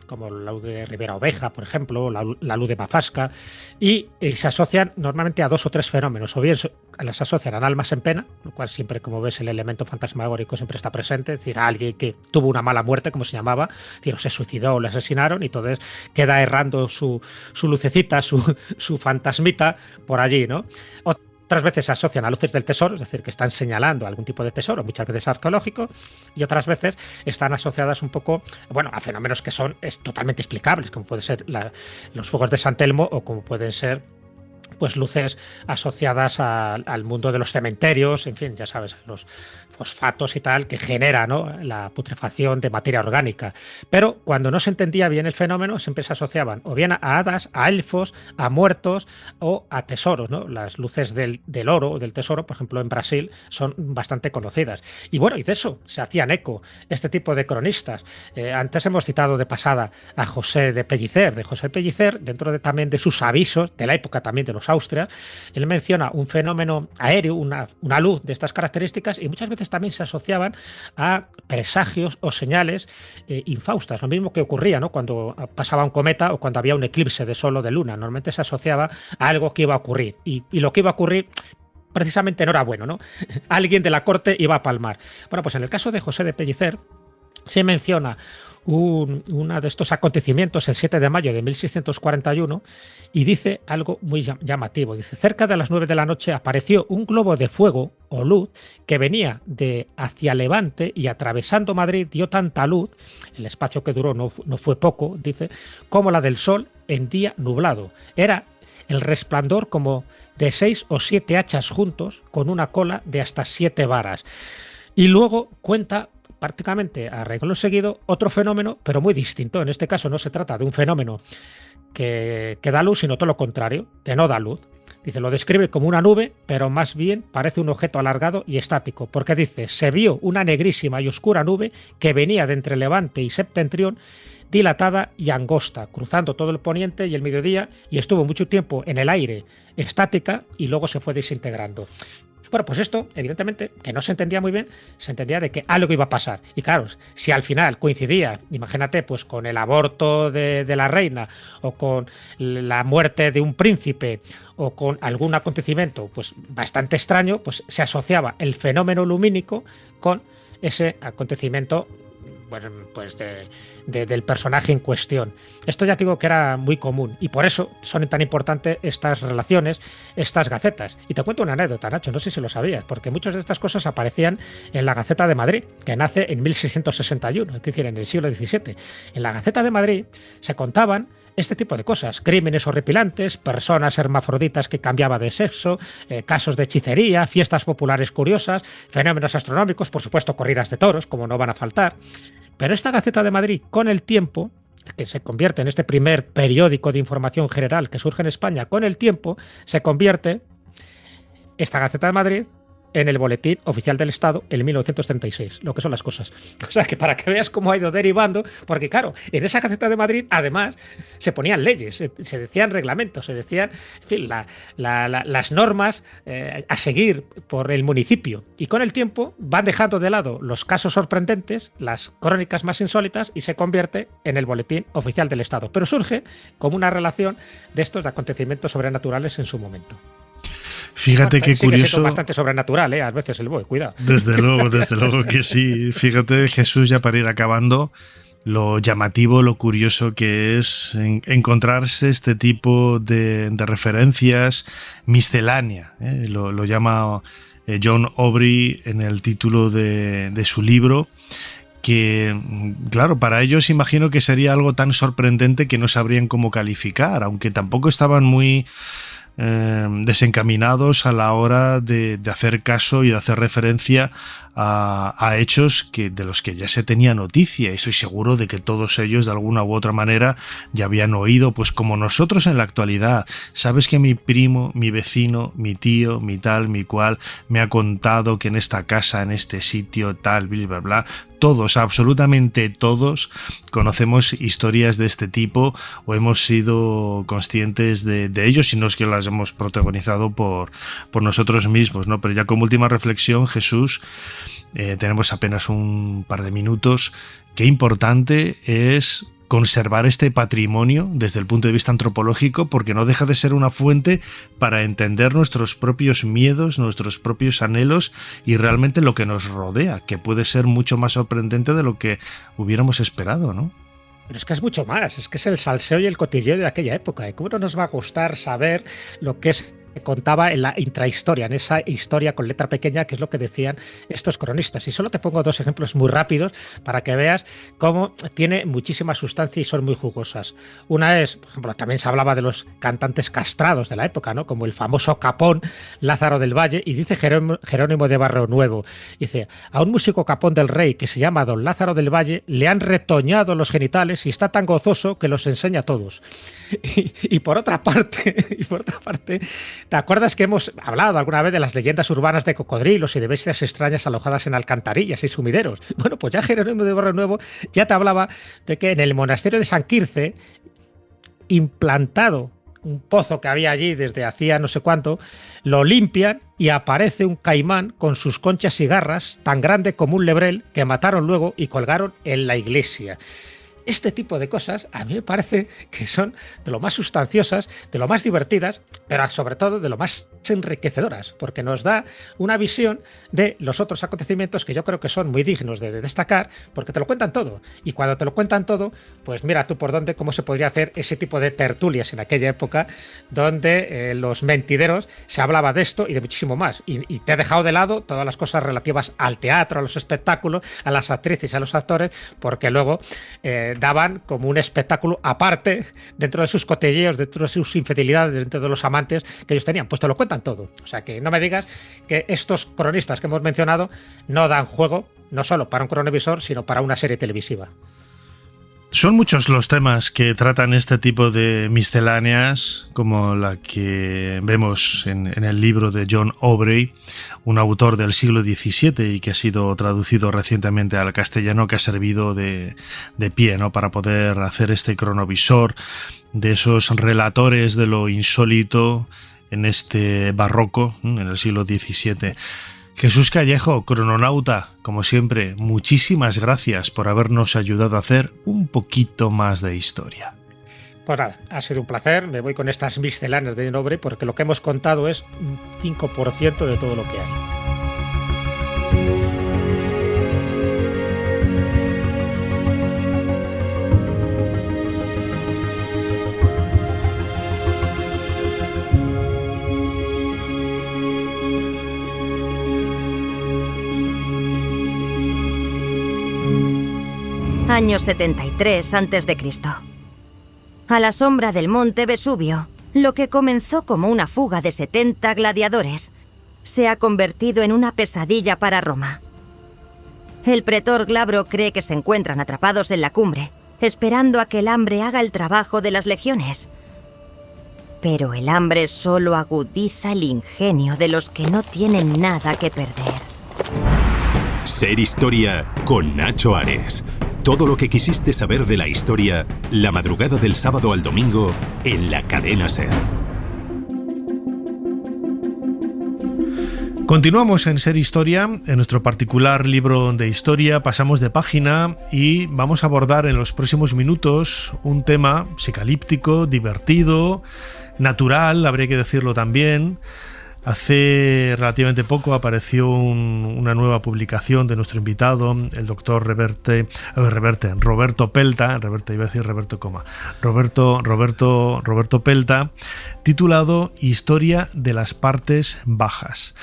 como la luz de Ribera Oveja, por ejemplo, la luz de Mafasca, y se asocian normalmente a 2 o 3 fenómenos, o bien las asocian a almas en pena, lo cual siempre, como ves, el elemento fantasmagórico siempre está presente, es decir, a alguien que tuvo una mala muerte, como se llamaba, es decir, o se suicidó o le asesinaron, y entonces queda errando su lucecita, su fantasmita por allí, ¿no? Otras veces se asocian a luces del tesoro, es decir, que están señalando algún tipo de tesoro, muchas veces arqueológico, y otras veces están asociadas un poco, bueno, a fenómenos que son totalmente explicables, como pueden ser los fuegos de San Telmo o como pueden ser pues luces asociadas al mundo de los cementerios, en fin, ya sabes, los fosfatos y tal, que genera, ¿no?, la putrefacción de materia orgánica. Pero cuando no se entendía bien el fenómeno, siempre se asociaban o bien a hadas, a elfos, a muertos o a tesoros, ¿no? Las luces del oro o del tesoro, por ejemplo, en Brasil, son bastante conocidas. Y bueno, y de eso se hacían eco este tipo de cronistas. Antes hemos citado de pasada a José de Pellicer. De José Pellicer, dentro también de sus avisos, de la época también de los Austrias, él menciona un fenómeno aéreo, una luz de estas características, y muchas veces también se asociaban a presagios o señales infaustas, lo mismo que ocurría, ¿no?, cuando pasaba un cometa o cuando había un eclipse de sol o de luna. Normalmente se asociaba a algo que iba a ocurrir, y lo que iba a ocurrir precisamente no era bueno, ¿no? Alguien de la corte iba a palmar. Bueno, pues en el caso de José de Pellicer se menciona uno de estos acontecimientos el 7 de mayo de 1641 y dice algo muy llamativo. Dice: cerca de las 9 de la noche apareció un globo de fuego o luz que venía de hacia Levante y atravesando Madrid dio tanta luz, el espacio que duró no fue poco, dice, como la del sol en día nublado. Era el resplandor como de 6 o 7 hachas juntos con una cola de hasta 7 varas. Y luego cuenta, prácticamente a renglón seguido, otro fenómeno, pero muy distinto. En este caso no se trata de un fenómeno que da luz, sino todo lo contrario, que no da luz. Dice, lo describe como una nube, pero más bien parece un objeto alargado y estático, porque dice, se vio una negrísima y oscura nube que venía de entre Levante y Septentrión, dilatada y angosta, cruzando todo el poniente y el mediodía, y estuvo mucho tiempo en el aire, estática, y luego se fue desintegrando. Bueno, pues esto, evidentemente, que no se entendía muy bien, se entendía de que algo iba a pasar. Y claro, si al final coincidía, imagínate, pues con el aborto de la reina, o con la muerte de un príncipe, o con algún acontecimiento pues bastante extraño, pues se asociaba el fenómeno lumínico con ese acontecimiento, bueno, pues del personaje en cuestión. Esto ya digo que era muy común y por eso son tan importantes estas relaciones, estas gacetas. Y te cuento una anécdota, Nacho, no sé si lo sabías, porque muchas de estas cosas aparecían en la Gaceta de Madrid, que nace en 1661, es decir, en el siglo XVII. En la Gaceta de Madrid se contaban este tipo de cosas, crímenes horripilantes, personas hermafroditas que cambiaban de sexo, casos de hechicería, fiestas populares curiosas, fenómenos astronómicos, por supuesto corridas de toros, como no van a faltar. Pero esta Gaceta de Madrid, con el tiempo, que se convierte en este primer periódico de información general que surge en España, con el tiempo se convierte esta Gaceta de Madrid en el Boletín Oficial del Estado en 1936, lo que son las cosas. O sea, que para que veas cómo ha ido derivando, porque claro, en esa Gaceta de Madrid, además, se ponían leyes, se decían reglamentos, se decían, en fin, las normas a seguir por el municipio. Y con el tiempo van dejando de lado los casos sorprendentes, las crónicas más insólitas, y se convierte en el Boletín Oficial del Estado. Pero surge como una relación de estos acontecimientos sobrenaturales en su momento. Fíjate qué curioso. Es bastante sobrenatural, a veces el BOE, cuidado. Desde luego que sí. Fíjate, Jesús, ya para ir acabando, lo llamativo, lo curioso que es encontrarse este tipo de referencias miscelánea. Lo llama John Aubrey en el título de su libro. Que, claro, para ellos imagino que sería algo tan sorprendente que no sabrían cómo calificar, aunque tampoco estaban muy desencaminados a la hora de hacer caso y de hacer referencia a hechos de los que ya se tenía noticia, y estoy seguro de que todos ellos de alguna u otra manera ya habían oído, pues como nosotros en la actualidad. Sabes que mi primo, mi vecino, mi tío, mi tal, mi cual me ha contado que en esta casa, en este sitio, tal, bla, bla, bla. Todos, absolutamente todos, conocemos historias de este tipo o hemos sido conscientes de ellos, y no es que las hemos protagonizado por nosotros mismos, ¿no? Pero ya como última reflexión, Jesús, tenemos apenas un par de minutos. Qué importante es conservar este patrimonio desde el punto de vista antropológico, porque no deja de ser una fuente para entender nuestros propios miedos, nuestros propios anhelos y realmente lo que nos rodea, que puede ser mucho más sorprendente de lo que hubiéramos esperado, ¿no? Pero es que es mucho más, es que es el salseo y el cotilleo de aquella época. ¿Cómo no nos va a gustar saber lo que es contaba en la intrahistoria, en esa historia con letra pequeña, que es lo que decían estos cronistas? Y solo te pongo dos ejemplos muy rápidos para que veas cómo tiene muchísima sustancia y son muy jugosas. Una es, por ejemplo, también se hablaba de los cantantes castrados de la época, ¿no? Como el famoso capón Lázaro del Valle, y dice Jerónimo de Barrio Nuevo, dice, a un músico capón del rey que se llama don Lázaro del Valle le han retoñado los genitales y está tan gozoso que los enseña a todos. Y por otra parte, ¿te acuerdas que hemos hablado alguna vez de las leyendas urbanas de cocodrilos y de bestias extrañas alojadas en alcantarillas y sumideros? Bueno, pues ya Jerónimo de Barrio Nuevo ya te hablaba de que en el monasterio de San Quirce, implantado un pozo que había allí desde hacía no sé cuánto, lo limpian y aparece un caimán con sus conchas y garras tan grande como un lebrel que mataron luego y colgaron en la iglesia. Este tipo de cosas a mí me parece que son de lo más sustanciosas, de lo más divertidas, pero sobre todo de lo más enriquecedoras, porque nos da una visión de los otros acontecimientos que yo creo que son muy dignos de destacar, porque te lo cuentan todo. Y cuando te lo cuentan todo, pues mira tú por dónde, cómo se podría hacer ese tipo de tertulias en aquella época, donde los mentideros se hablaba de esto y de muchísimo más. Y te he dejado de lado todas las cosas relativas al teatro, a los espectáculos, a las actrices, a los actores, porque luego daban como un espectáculo aparte dentro de sus cotilleos, dentro de sus infidelidades, dentro de los amantes que ellos tenían. Pues te lo cuentan todo. O sea, que no me digas que estos cronistas que hemos mencionado no dan juego, no solo para un cronovisor, sino para una serie televisiva. Son muchos los temas que tratan este tipo de misceláneas, como la que vemos en el libro de John Aubrey, un autor del siglo XVII y que ha sido traducido recientemente al castellano, que ha servido de pie, ¿no?, para poder hacer este cronovisor de esos relatores de lo insólito en este barroco, en el siglo XVII. Jesús Callejo, crononauta, como siempre, muchísimas gracias por habernos ayudado a hacer un poquito más de historia. Pues nada, ha sido un placer. Me voy con estas misceláneas de Nobre, porque lo que hemos contado es un 5% de todo lo que hay. Año 73 a.C. A la sombra del monte Vesubio, lo que comenzó como una fuga de 70 gladiadores se ha convertido en una pesadilla para Roma. El pretor Glabro cree que se encuentran atrapados en la cumbre, esperando a que el hambre haga el trabajo de las legiones. Pero el hambre solo agudiza el ingenio de los que no tienen nada que perder. Ser Historia con Nacho Ares. Todo lo que quisiste saber de la historia, la madrugada del sábado al domingo, en la cadena SER. Continuamos en Ser Historia, en nuestro particular libro de historia, pasamos de página y vamos a abordar en los próximos minutos un tema psicalíptico, divertido, natural, habría que decirlo también. Hace relativamente poco apareció una nueva publicación de nuestro invitado, el doctor Roberto Pelta, Roberto Pelta, titulado Historia de las partes bajas.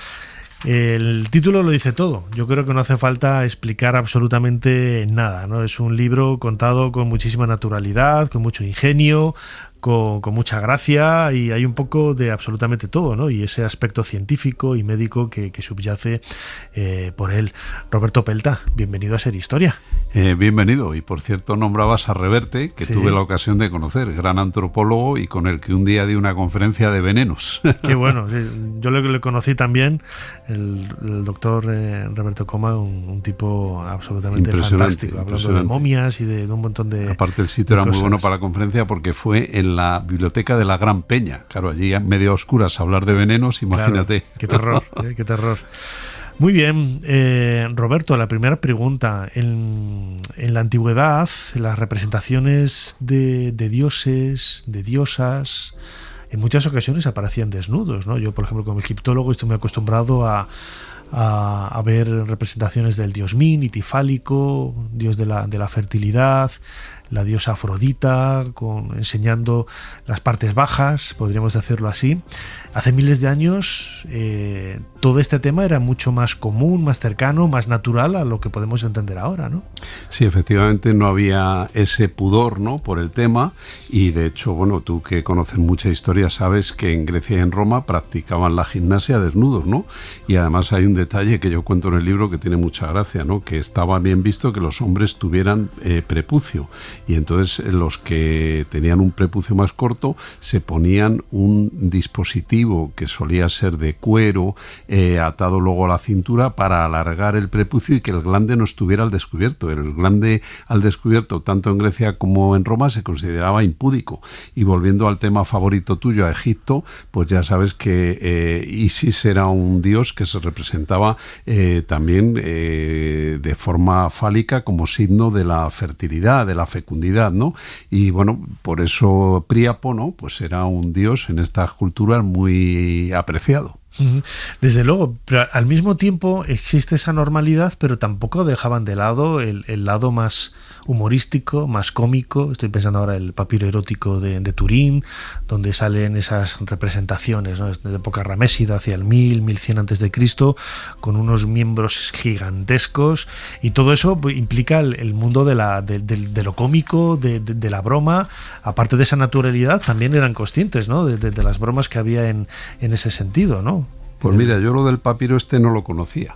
El título lo dice todo. Yo creo que no hace falta explicar absolutamente nada, ¿no? Es un libro contado con muchísima naturalidad, con mucho ingenio, con mucha gracia, y hay un poco de absolutamente todo, ¿no? Y ese aspecto científico y médico que subyace por él. Roberto Pelta, bienvenido a Ser Historia. Bienvenido. Y por cierto, nombrabas a Reverte, que sí, tuve la ocasión de conocer, gran antropólogo y con el que un día di una conferencia de venenos. Qué bueno. Yo le conocí también, el doctor Roberto Coma, un tipo absolutamente fantástico, hablando de momias y de un montón de... Aparte, el sitio era muy bueno para la conferencia porque fue en la biblioteca de la Gran Peña. Claro, allí medio a oscuras hablar de venenos, imagínate. Claro, qué terror, qué terror. Muy bien, Roberto, la primera pregunta. En la antigüedad, las representaciones de dioses, de diosas, en muchas ocasiones aparecían desnudos, ¿no? Yo, por ejemplo, como egiptólogo, estoy muy acostumbrado a ver representaciones del dios Min, itifálico, dios de la fertilidad, la diosa Afrodita, enseñando las partes bajas, podríamos decirlo así. Hace miles de años todo este tema era mucho más común, más cercano, más natural a lo que podemos entender ahora, ¿no? Sí, efectivamente no había ese pudor, ¿no?, por el tema, y de hecho, bueno, tú que conoces mucha historia sabes que en Grecia y en Roma practicaban la gimnasia desnudos, ¿no? Y además hay un detalle que yo cuento en el libro que tiene mucha gracia, ¿no?, que estaba bien visto que los hombres tuvieran prepucio, y entonces los que tenían un prepucio más corto se ponían un dispositivo que solía ser de cuero, atado luego a la cintura para alargar el prepucio y que el glande no estuviera al descubierto. El glande al descubierto, tanto en Grecia como en Roma, se consideraba impúdico. Y volviendo al tema favorito tuyo, a Egipto, pues ya sabes que Isis era un dios que se representaba también de forma fálica como signo de la fertilidad, de la fecundidad, ¿no? Y bueno, por eso Príapo, ¿no?, pues era un dios en estas culturas muy apreciado. Desde luego, pero al mismo tiempo existe esa normalidad, pero tampoco dejaban de lado el lado más humorístico, más cómico. Estoy pensando ahora en el papiro erótico de Turín, donde salen esas representaciones, ¿no?, de época ramésida, hacia el 1100 a.C., con unos miembros gigantescos, y todo eso implica el mundo de lo cómico, de la broma. Aparte de esa naturalidad, también eran conscientes, ¿no?, de las bromas que había en ese sentido, ¿no? Pues mira, yo lo del papiro no lo conocía,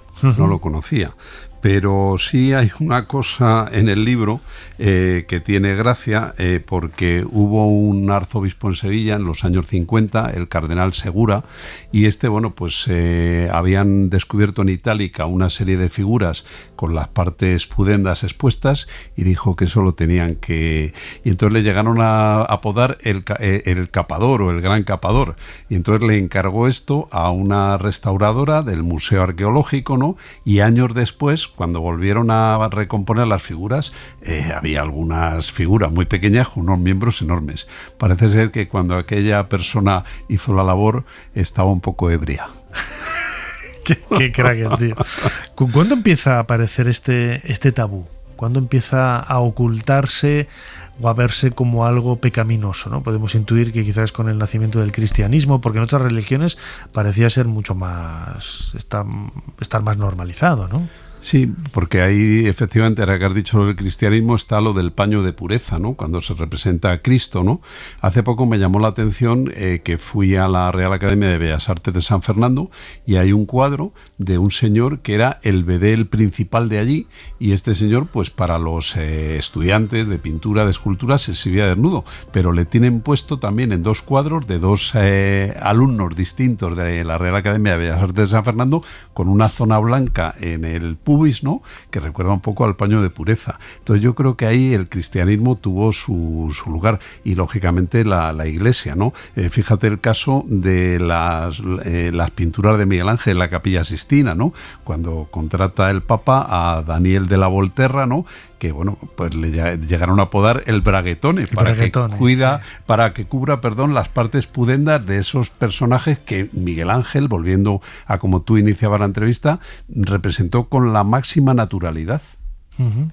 Pero sí hay una cosa en el libro que tiene gracia, porque hubo un arzobispo en Sevilla en los años 50, el cardenal Segura, y pues habían descubierto en Itálica una serie de figuras con las partes pudendas expuestas, y dijo que eso lo tenían que... Y entonces le llegaron a apodar el capador o el gran capador, y entonces le encargó esto a una restauradora del Museo Arqueológico, ¿no? Y años después, cuando volvieron a recomponer las figuras, había algunas figuras muy pequeñas con unos miembros enormes. Parece ser que cuando aquella persona hizo la labor estaba un poco ebria. Qué crack el tío. ¿Cuándo empieza a aparecer este tabú? ¿Cuándo empieza a ocultarse o a verse como algo pecaminoso, ¿no? Podemos intuir que quizás con el nacimiento del cristianismo, porque en otras religiones parecía ser mucho más... estar más normalizado, ¿no? Sí, porque ahí efectivamente, ahora que has dicho del cristianismo, está lo del paño de pureza, ¿no? Cuando se representa a Cristo, ¿no? Hace poco me llamó la atención que fui a la Real Academia de Bellas Artes de San Fernando, y hay un cuadro de un señor que era el bedel principal de allí, y este señor, pues para los estudiantes de pintura, de escultura, se exhibía desnudo, pero le tienen puesto también en dos cuadros de dos alumnos distintos de la Real Academia de Bellas Artes de San Fernando, con una zona blanca en el pubis, ¿no? Que recuerda un poco al paño de pureza. Entonces yo creo que ahí el cristianismo tuvo su lugar, y lógicamente la Iglesia, ¿no? Fíjate el caso de las pinturas de Miguel Ángel en la Capilla Sixtina, ¿no? Cuando contrata el Papa a Daniel de la Volterra, ¿no? Que pues le llegaron a apodar el braguetone, para que cubra las partes pudendas de esos personajes que Miguel Ángel, volviendo a como tú iniciabas la entrevista, representó con la máxima naturalidad. Uh-huh.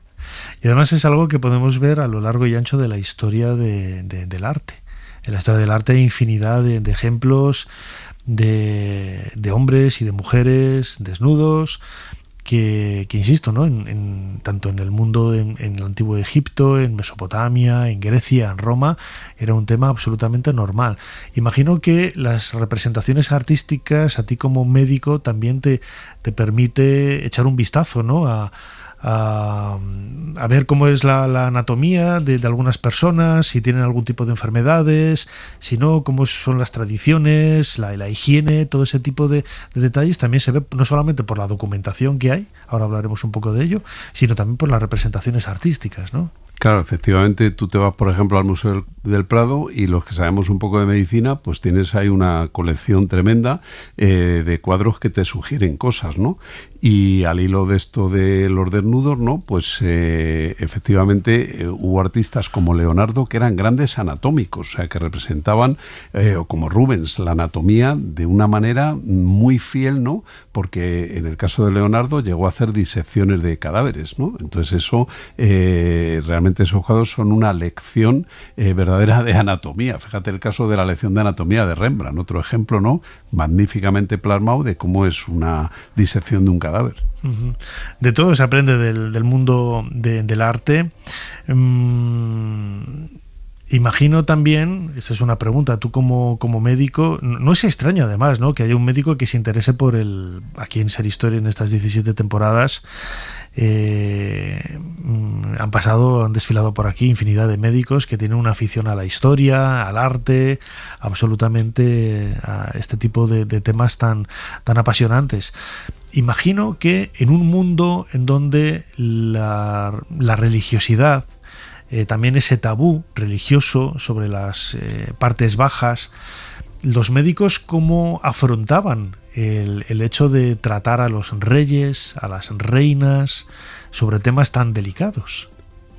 Y además es algo que podemos ver a lo largo y ancho de la historia del arte. En la historia del arte hay infinidad de ejemplos de hombres y de mujeres desnudos, que insisto, ¿no? Tanto en el mundo, en el antiguo Egipto, en Mesopotamia, en Grecia, en Roma, era un tema absolutamente normal. Imagino que las representaciones artísticas, a ti como médico, también te permite echar un vistazo, ¿no? A ver cómo es la anatomía de algunas personas, si tienen algún tipo de enfermedades, si no, cómo son las tradiciones, la higiene, todo ese tipo de detalles también se ve no solamente por la documentación que hay, ahora hablaremos un poco de ello, sino también por las representaciones artísticas, ¿no? Claro, efectivamente, tú te vas, por ejemplo, al Museo del Prado, y los que sabemos un poco de medicina, pues tienes ahí una colección tremenda de cuadros que te sugieren cosas, ¿no? Y al hilo de esto de los desnudos, ¿no? Pues efectivamente hubo artistas como Leonardo que eran grandes anatómicos, o sea, que representaban, o como Rubens, la anatomía de una manera muy fiel, ¿no? Porque en el caso de Leonardo llegó a hacer disecciones de cadáveres, ¿no? Entonces eso realmente esos cuadros son una lección verdadera de anatomía. Fíjate el caso de la lección de anatomía de Rembrandt, otro ejemplo, ¿no? Magníficamente plasmado de cómo es una disección de un cadáver. Uh-huh. De todo se aprende del mundo del arte. Imagino también, esa es una pregunta, tú como médico, no es extraño además, ¿no? Que haya un médico que se interese por aquí en Ser Historia, en estas 17 temporadas, han desfilado por aquí infinidad de médicos que tienen una afición a la historia, al arte, absolutamente a este tipo de temas tan apasionantes. Imagino que en un mundo en donde la religiosidad, también ese tabú religioso sobre las partes bajas, los médicos cómo afrontaban el hecho de tratar a los reyes, a las reinas, sobre temas tan delicados.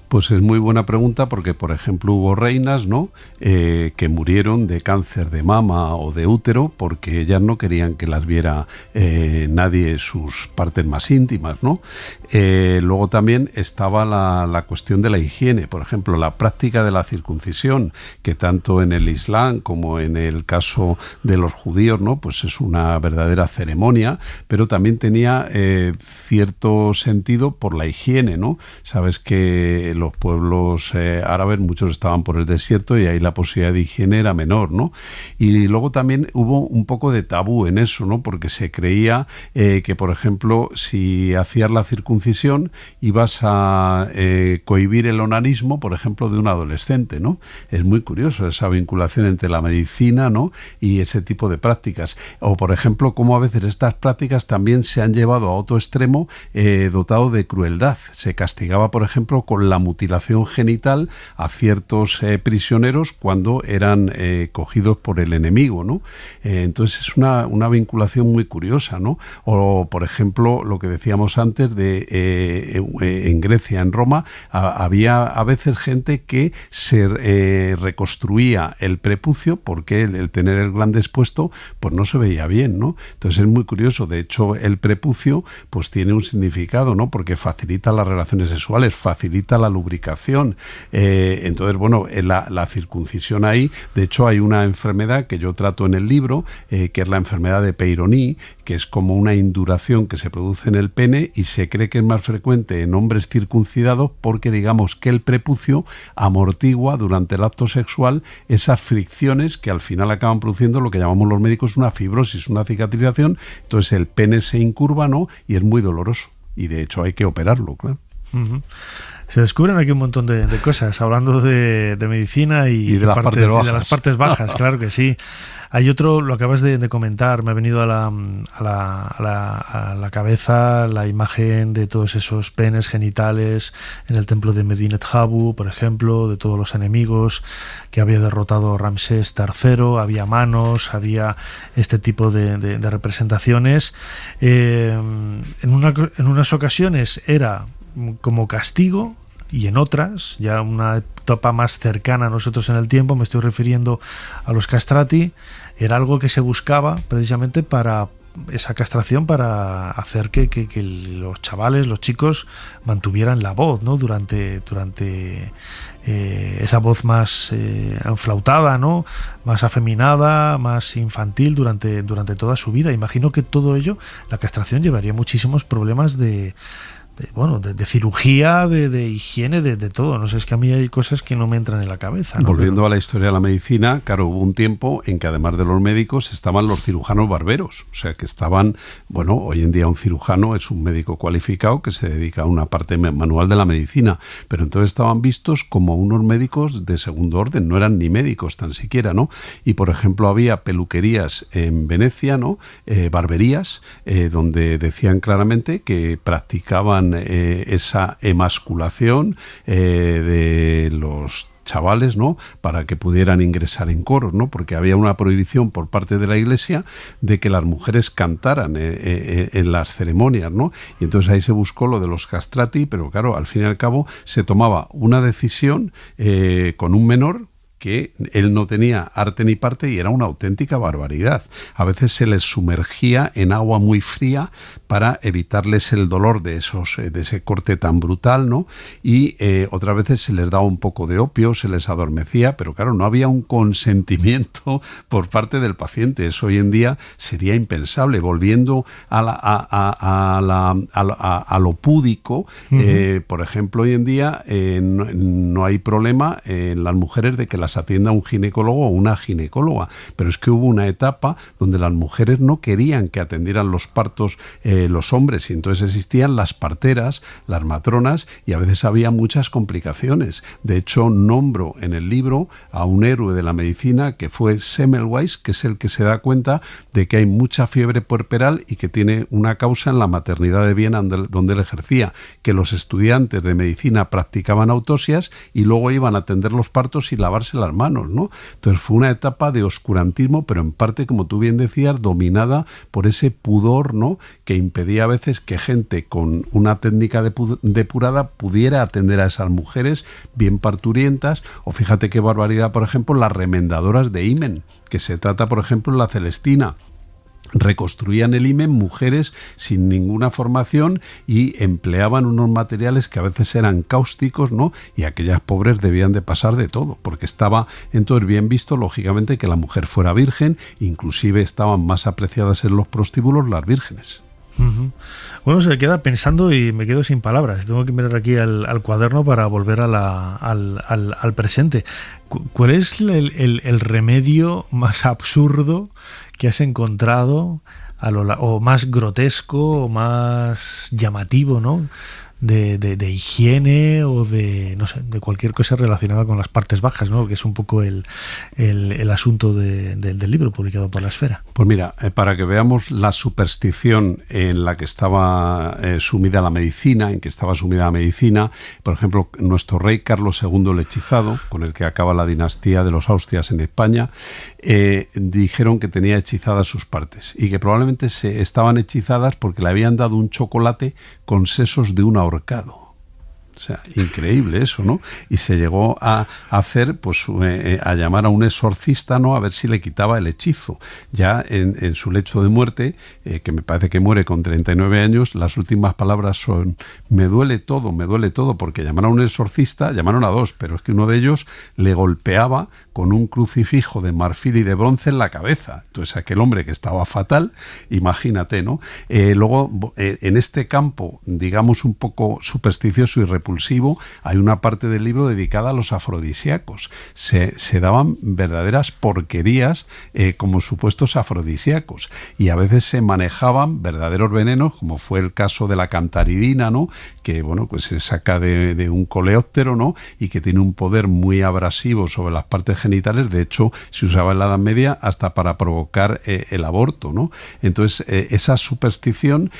Pues es muy buena pregunta, porque por ejemplo hubo reinas, ¿no? Que murieron de cáncer de mama o de útero porque ellas no querían que las viera nadie sus partes más íntimas, ¿no? Luego también estaba la cuestión de la higiene, por ejemplo la práctica de la circuncisión, que tanto en el Islam como en el caso de los judíos, ¿no? Pues es una verdadera ceremonia, pero también tenía cierto sentido por la higiene, ¿no? Sabes que los pueblos árabes, muchos estaban por el desierto y ahí la posibilidad de higiene era menor, ¿no? Y luego también hubo un poco de tabú en eso, ¿no? Porque se creía que, por ejemplo, si hacías la circuncisión ibas a cohibir el onanismo, por ejemplo, de un adolescente, ¿no? Es muy curioso esa vinculación entre la medicina, ¿no? Y ese tipo de prácticas. O, por ejemplo, cómo a veces estas prácticas también se han llevado a otro extremo dotado de crueldad. Se castigaba, por ejemplo, con la mutilación genital a ciertos prisioneros cuando eran cogidos por el enemigo, ¿no? Entonces es una vinculación muy curiosa, ¿no? O, por ejemplo, lo que decíamos antes en Grecia, en Roma, había a veces gente que se reconstruía el prepucio porque el tener el glande expuesto pues no se veía bien, ¿no? Entonces es muy curioso. De hecho, el prepucio pues tiene un significado, ¿no? Porque facilita las relaciones sexuales, facilita la lubricación. Entonces, bueno, la circuncisión ahí, de hecho hay una enfermedad que yo trato en el libro, que es la enfermedad de Peyronie, que es como una induración que se produce en el pene y se cree que es más frecuente en hombres circuncidados porque digamos que el prepucio amortigua durante el acto sexual esas fricciones que al final acaban produciendo lo que llamamos los médicos una fibrosis, una cicatrización. Entonces el pene se incurva, ¿no? Y es muy doloroso y de hecho hay que operarlo, claro. Uh-huh. Se descubren aquí un montón de cosas, hablando de medicina y de las partes bajas, claro que sí. Hay otro, lo acabas de comentar, me ha venido a la cabeza la imagen de todos esos penes genitales en el templo de Medinet Habu, por ejemplo, de todos los enemigos que había derrotado Ramsés III, había manos, había este tipo de representaciones. En unas ocasiones era como castigo y en otras, ya una etapa más cercana a nosotros en el tiempo, me estoy refiriendo a los castrati, era algo que se buscaba precisamente para esa castración, para hacer que los chavales, los chicos mantuvieran la voz, ¿no? Durante esa voz más enflautada, ¿no? Más afeminada, más infantil durante toda su vida. Imagino que todo ello, la castración llevaría muchísimos problemas de cirugía, de higiene, de todo. No sé, es que a mí hay cosas que no me entran en la cabeza, ¿no? Volviendo a la historia de la medicina, claro, hubo un tiempo en que además de los médicos estaban los cirujanos barberos. O sea, que estaban, bueno, hoy en día un cirujano es un médico cualificado que se dedica a una parte manual de la medicina, pero entonces estaban vistos como unos médicos de segundo orden, no eran ni médicos tan siquiera, ¿no? Y, por ejemplo, había peluquerías en Venecia, ¿no? Barberías, donde decían claramente que practicaban esa emasculación de los chavales, ¿no? Para que pudieran ingresar en coros, ¿no? Porque había una prohibición por parte de la Iglesia de que las mujeres cantaran en las ceremonias, ¿no? Y entonces ahí se buscó lo de los castrati, pero claro, al fin y al cabo se tomaba una decisión con un menor que él no tenía arte ni parte y era una auténtica barbaridad. A veces se les sumergía en agua muy fría para evitarles el dolor de ese corte tan brutal, ¿no? Y otras veces se les daba un poco de opio, se les adormecía, pero claro, no había un consentimiento por parte del paciente. Eso hoy en día sería impensable. Volviendo a lo púdico, por ejemplo, hoy en día no hay problema en las mujeres de que las atienda un ginecólogo o una ginecóloga, pero es que hubo una etapa donde las mujeres no querían que atendieran los partos los hombres y entonces existían las parteras, las matronas y a veces había muchas complicaciones. De hecho, nombro en el libro a un héroe de la medicina que fue Semmelweis, que es el que se da cuenta de que hay mucha fiebre puerperal y que tiene una causa en la maternidad de Viena donde él ejercía, que los estudiantes de medicina practicaban autopsias y luego iban a atender los partos y lavarse las manos, ¿no? Entonces fue una etapa de oscurantismo, pero en parte, como tú bien decías, dominada por ese pudor, ¿no? Que impedía a veces que gente con una técnica depurada pudiera atender a esas mujeres bien parturientas. O fíjate qué barbaridad, por ejemplo, las remendadoras de himen, que se trata, por ejemplo, en la Celestina. Reconstruían el himen mujeres sin ninguna formación y empleaban unos materiales que a veces eran cáusticos, ¿no? Y aquellas pobres debían de pasar de todo, porque estaba entonces bien visto, lógicamente, que la mujer fuera virgen, inclusive estaban más apreciadas en los prostíbulos las vírgenes. Bueno, se queda pensando y me quedo sin palabras. Tengo que mirar aquí al cuaderno para volver al presente. ¿Cuál es el remedio más absurdo que has encontrado o más grotesco o más llamativo, ¿no? De higiene o de, no sé, de cualquier cosa relacionada con las partes bajas, ¿no? Que es un poco el asunto del libro publicado por La Esfera. Pues mira, para que veamos la superstición en la que estaba sumida la medicina, por ejemplo, nuestro rey Carlos II el Hechizado, con el que acaba la dinastía de los Austrias en España, dijeron que tenía hechizadas sus partes y que probablemente estaban hechizadas porque le habían dado un chocolate con sesos de un ahorcado. O sea, increíble eso, ¿no? Y se llegó a hacer, pues, a llamar a un exorcista, ¿no? A ver si le quitaba el hechizo. Ya en su lecho de muerte, que me parece que muere con 39 años, las últimas palabras son: me duele todo, porque llamaron a un exorcista, llamaron a dos, pero es que uno de ellos le golpeaba con un crucifijo de marfil y de bronce en la cabeza. Entonces, aquel hombre que estaba fatal, imagínate, ¿no? Luego, en este campo, digamos, un poco supersticioso y repulsivo, hay una parte del libro dedicada a los afrodisíacos. Se daban verdaderas porquerías como supuestos afrodisíacos, y a veces se manejaban verdaderos venenos, como fue el caso de la cantaridina, ¿no? Que, bueno, pues se saca de un coleóptero, ¿no? Y que tiene un poder muy abrasivo sobre las partes genitales. De hecho, se usaba en la Edad Media hasta para provocar el aborto, ¿no? Entonces, esa superstición,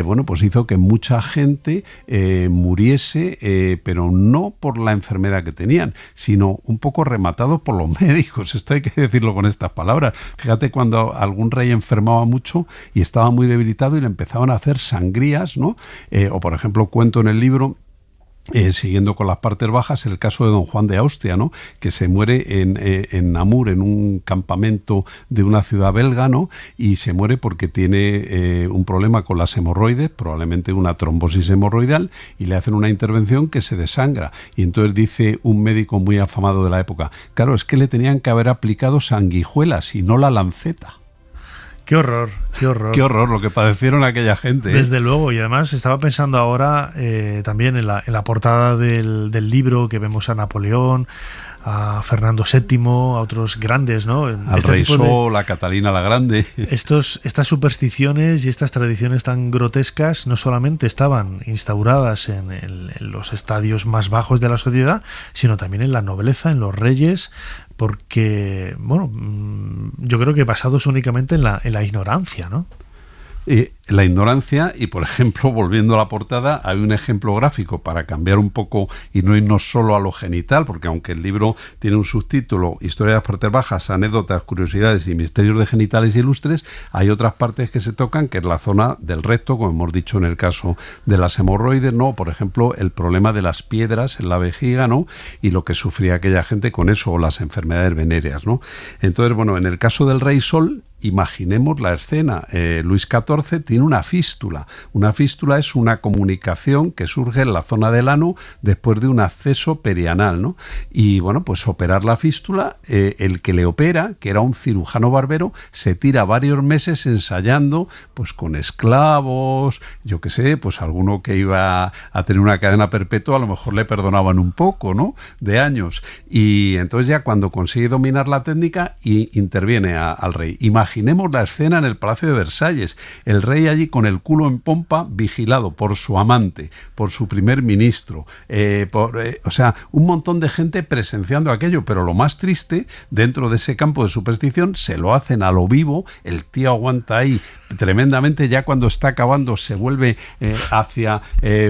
bueno, pues hizo que mucha gente muriese, pero no por la enfermedad que tenían, sino un poco rematados por los médicos. Esto hay que decirlo con estas palabras. Fíjate, cuando algún rey enfermaba mucho y estaba muy debilitado y le empezaban a hacer sangrías, ¿no? O, por ejemplo, cuento en el libro, siguiendo con las partes bajas, el caso de Don Juan de Austria, ¿no? Que se muere en Namur, en un campamento de una ciudad belga, ¿no? Y se muere porque tiene un problema con las hemorroides, probablemente una trombosis hemorroidal, y le hacen una intervención que se desangra. Y entonces dice un médico muy afamado de la época: claro, es que le tenían que haber aplicado sanguijuelas y no la lanceta. Qué horror, qué horror. Qué horror lo que padecieron aquella gente. Desde luego, y además estaba pensando ahora también en la portada del libro, que vemos a Napoleón, a Fernando VII, a otros grandes, ¿no? Al Rey Sol, a Catalina la Grande. Estas supersticiones y estas tradiciones tan grotescas no solamente estaban instauradas en los estadios más bajos de la sociedad, sino también en la nobleza, en los reyes, porque, bueno, yo creo que basados únicamente en la ignorancia, ¿no? La ignorancia, y por ejemplo, volviendo a la portada, hay un ejemplo gráfico para cambiar un poco y no irnos solo a lo genital, porque aunque el libro tiene un subtítulo: Historia de las partes bajas, anécdotas, curiosidades y misterios de genitales ilustres, hay otras partes que se tocan, que es la zona del recto, como hemos dicho en el caso de las hemorroides, ¿no? Por ejemplo, el problema de las piedras en la vejiga, ¿no? Y lo que sufría aquella gente con eso, o las enfermedades venéreas, ¿no? Entonces, bueno, en el caso del Rey Sol, imaginemos la escena. Luis XIV tiene una fístula. Una fístula es una comunicación que surge en la zona del ano después de un acceso perianal, ¿no? Y bueno, pues operar la fístula, el que le opera, que era un cirujano barbero, se tira varios meses ensayando, pues con esclavos, yo qué sé, pues alguno que iba a tener una cadena perpetua, a lo mejor le perdonaban un poco, ¿no? De años. Y entonces, ya cuando consigue dominar la técnica, interviene al rey. Imaginemos la escena en el Palacio de Versalles, el rey allí con el culo en pompa, vigilado por su amante, por su primer ministro, o sea, un montón de gente presenciando aquello. Pero lo más triste, dentro de ese campo de superstición, se lo hacen a lo vivo. El tío aguanta ahí tremendamente. Ya cuando está acabando, se vuelve hacia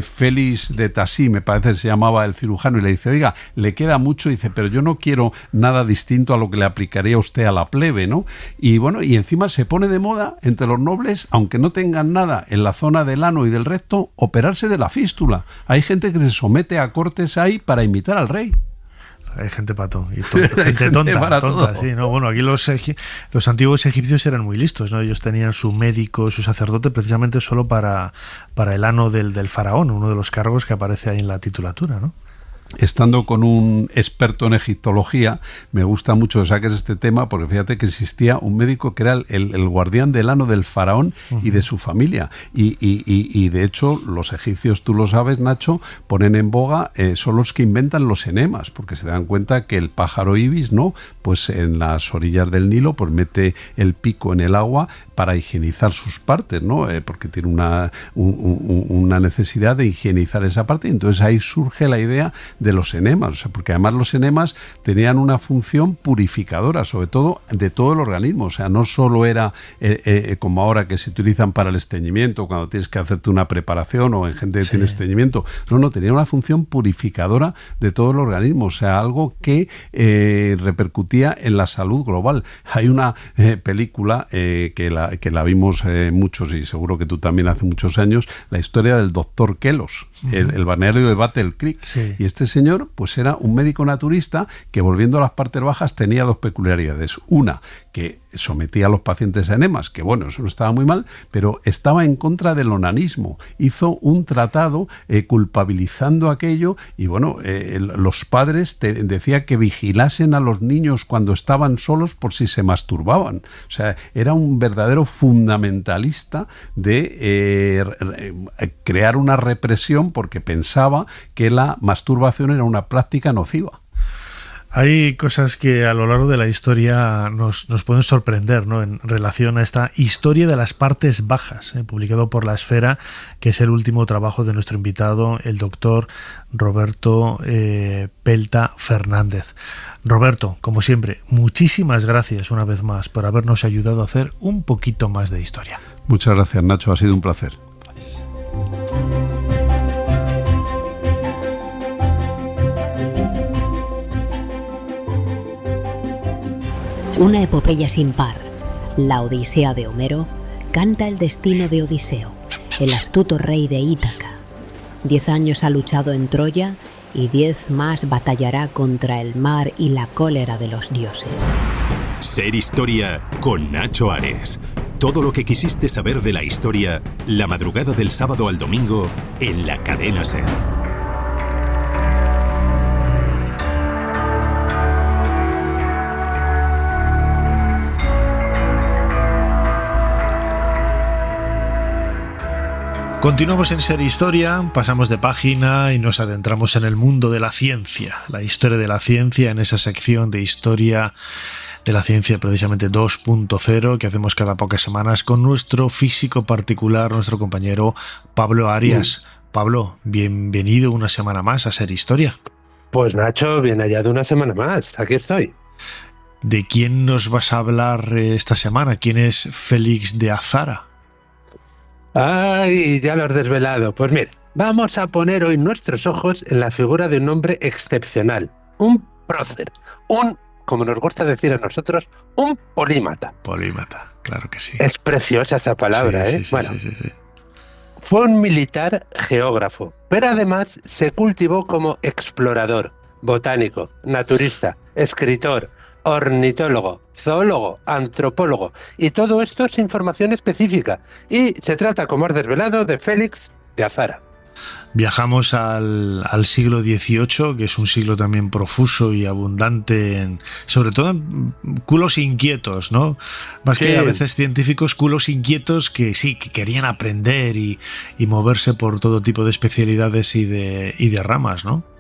Félix de Tassí, me parece que se llamaba el cirujano, y le dice: oiga, le queda mucho. Dice: pero yo no quiero nada distinto a lo que le aplicaría usted a la plebe, ¿no? Y bueno, y encima se pone de moda entre los nobles, aunque no tengan nada en la zona del ano y del recto, operarse de la fístula. Hay gente que se somete a cortes ahí para imitar al rey. Hay gente pato y gente tonta, sí, ¿no? Bueno, aquí los antiguos egipcios eran muy listos, ¿no? Ellos tenían su médico, su sacerdote, precisamente solo para el ano del faraón, uno de los cargos que aparece ahí en la titulatura, ¿no? estando con un experto en egiptología, me gusta mucho que saques este tema, porque fíjate que existía un médico que era el guardián del ano del faraón y de su familia. Y de hecho, los egipcios, tú lo sabes, Nacho, ponen en boga, son los que inventan los enemas, porque se dan cuenta que el pájaro ibis, ¿no?, pues en las orillas del Nilo, pues mete el pico en el agua para higienizar sus partes, ¿no? Porque tiene una necesidad de higienizar esa parte. Y entonces ahí surge la idea de los enemas, o sea, porque además los enemas tenían una función purificadora, sobre todo de todo el organismo. O sea, no solo era como ahora que se utilizan para el estreñimiento, cuando tienes que hacerte una preparación, o en gente que tiene estreñimiento. No, tenía una función purificadora de todo el organismo, o sea, algo que repercutía en la salud global. Hay una película que la vimos muchos, y seguro que tú también, hace muchos años, la historia del doctor Kelos, el balneario de Battle Creek. Sí. Y este señor pues era un médico naturista que, volviendo a las partes bajas, tenía dos peculiaridades. Una, que sometía a los pacientes a enemas, que bueno, eso no estaba muy mal, pero estaba en contra del onanismo. Hizo un tratado culpabilizando aquello, y bueno, los padres decía que vigilasen a los niños cuando estaban solos por si se masturbaban. O sea, era un verdadero fundamentalista de crear una represión, porque pensaba que la masturbación era una práctica nociva. Hay cosas que a lo largo de la historia nos pueden sorprender, ¿no?, en relación a esta Historia de las partes bajas, publicado por La Esfera, que es el último trabajo de nuestro invitado, el doctor Roberto Pelta Fernández. Roberto, como siempre, muchísimas gracias una vez más por habernos ayudado a hacer un poquito más de historia. Muchas gracias, Nacho, ha sido un placer. Gracias. Una epopeya sin par, la Odisea de Homero, canta el destino de Odiseo, el astuto rey de Ítaca. 10 años ha luchado en Troya y 10 más batallará contra el mar y la cólera de los dioses. Ser Historia con Nacho Ares. Todo lo que quisiste saber de la historia, la madrugada del sábado al domingo en la cadena SER. Continuamos en Ser Historia, pasamos de página y nos adentramos en el mundo de la ciencia, la historia de la ciencia, en esa sección de Historia de la Ciencia, precisamente 2.0, que hacemos cada pocas semanas con nuestro físico particular, nuestro compañero Pablo Arias. Pablo, bienvenido una semana más a Ser Historia. Pues Nacho, bien hallado una semana más, aquí estoy. ¿De quién nos vas a hablar esta semana? ¿Quién es Félix de Azara? ¡Ay, ya lo has desvelado! Pues mira, vamos a poner hoy nuestros ojos en la figura de un hombre excepcional, un prócer, como nos gusta decir a nosotros, un polímata. Polímata, claro que sí. Es preciosa esa palabra, sí, ¿eh? Sí, bueno, sí. fue un militar geógrafo, pero además se cultivó como explorador, botánico, naturista, escritor, ornitólogo, zoólogo, antropólogo, y todo esto es información específica, y se trata, como has desvelado, de Félix de Azara. Viajamos al siglo XVIII, que es un siglo también profuso y abundante, sobre todo en culos inquietos, ¿no? Más que a veces científicos, culos inquietos que sí, que querían aprender y moverse por todo tipo de especialidades y de ramas, ¿no?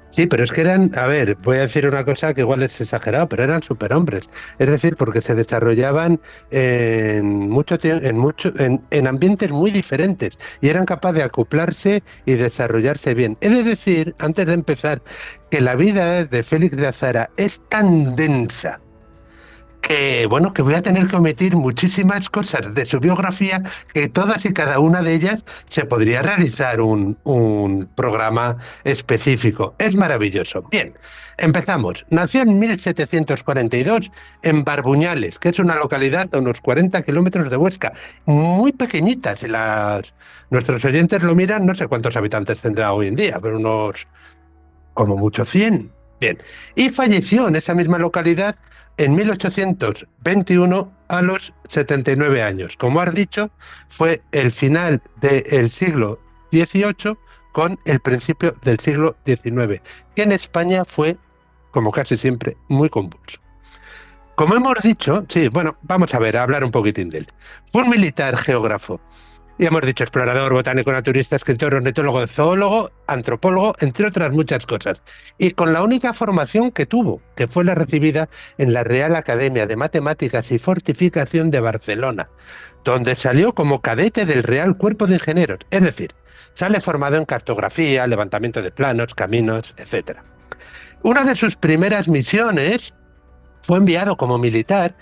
Sí, pero es que eran, a ver, voy a decir una cosa que igual es exagerado, pero eran superhombres. Es decir, porque se desarrollaban en ambientes muy diferentes y eran capaces de acoplarse y desarrollarse bien. He de decir, antes de empezar, que la vida de Félix de Azara es tan densa que voy a tener que omitir muchísimas cosas de su biografía, que todas y cada una de ellas se podría realizar un programa específico. Es maravilloso. Bien, empezamos. Nació en 1742 en Barbuñales, que es una localidad a unos 40 kilómetros de Huesca, muy pequeñita. Si nuestros oyentes lo miran, no sé cuántos habitantes tendrá hoy en día, pero unos, como mucho, 100. Bien, y falleció en esa misma localidad en 1821 a los 79 años. Como has dicho, fue el final del siglo XVIII con el principio del siglo XIX, que en España fue, como casi siempre, muy convulso. Como hemos dicho, sí, bueno, vamos a ver, a hablar un poquitín de él. Fue un militar geógrafo, y hemos dicho explorador, botánico, naturista, escritor, ornitólogo, zoólogo, antropólogo, entre otras muchas cosas. Y con la única formación que tuvo, que fue la recibida en la Real Academia de Matemáticas y Fortificación de Barcelona, donde salió como cadete del Real Cuerpo de Ingenieros, es decir, sale formado en cartografía, levantamiento de planos, caminos, etc. Una de sus primeras misiones fue enviado como militar,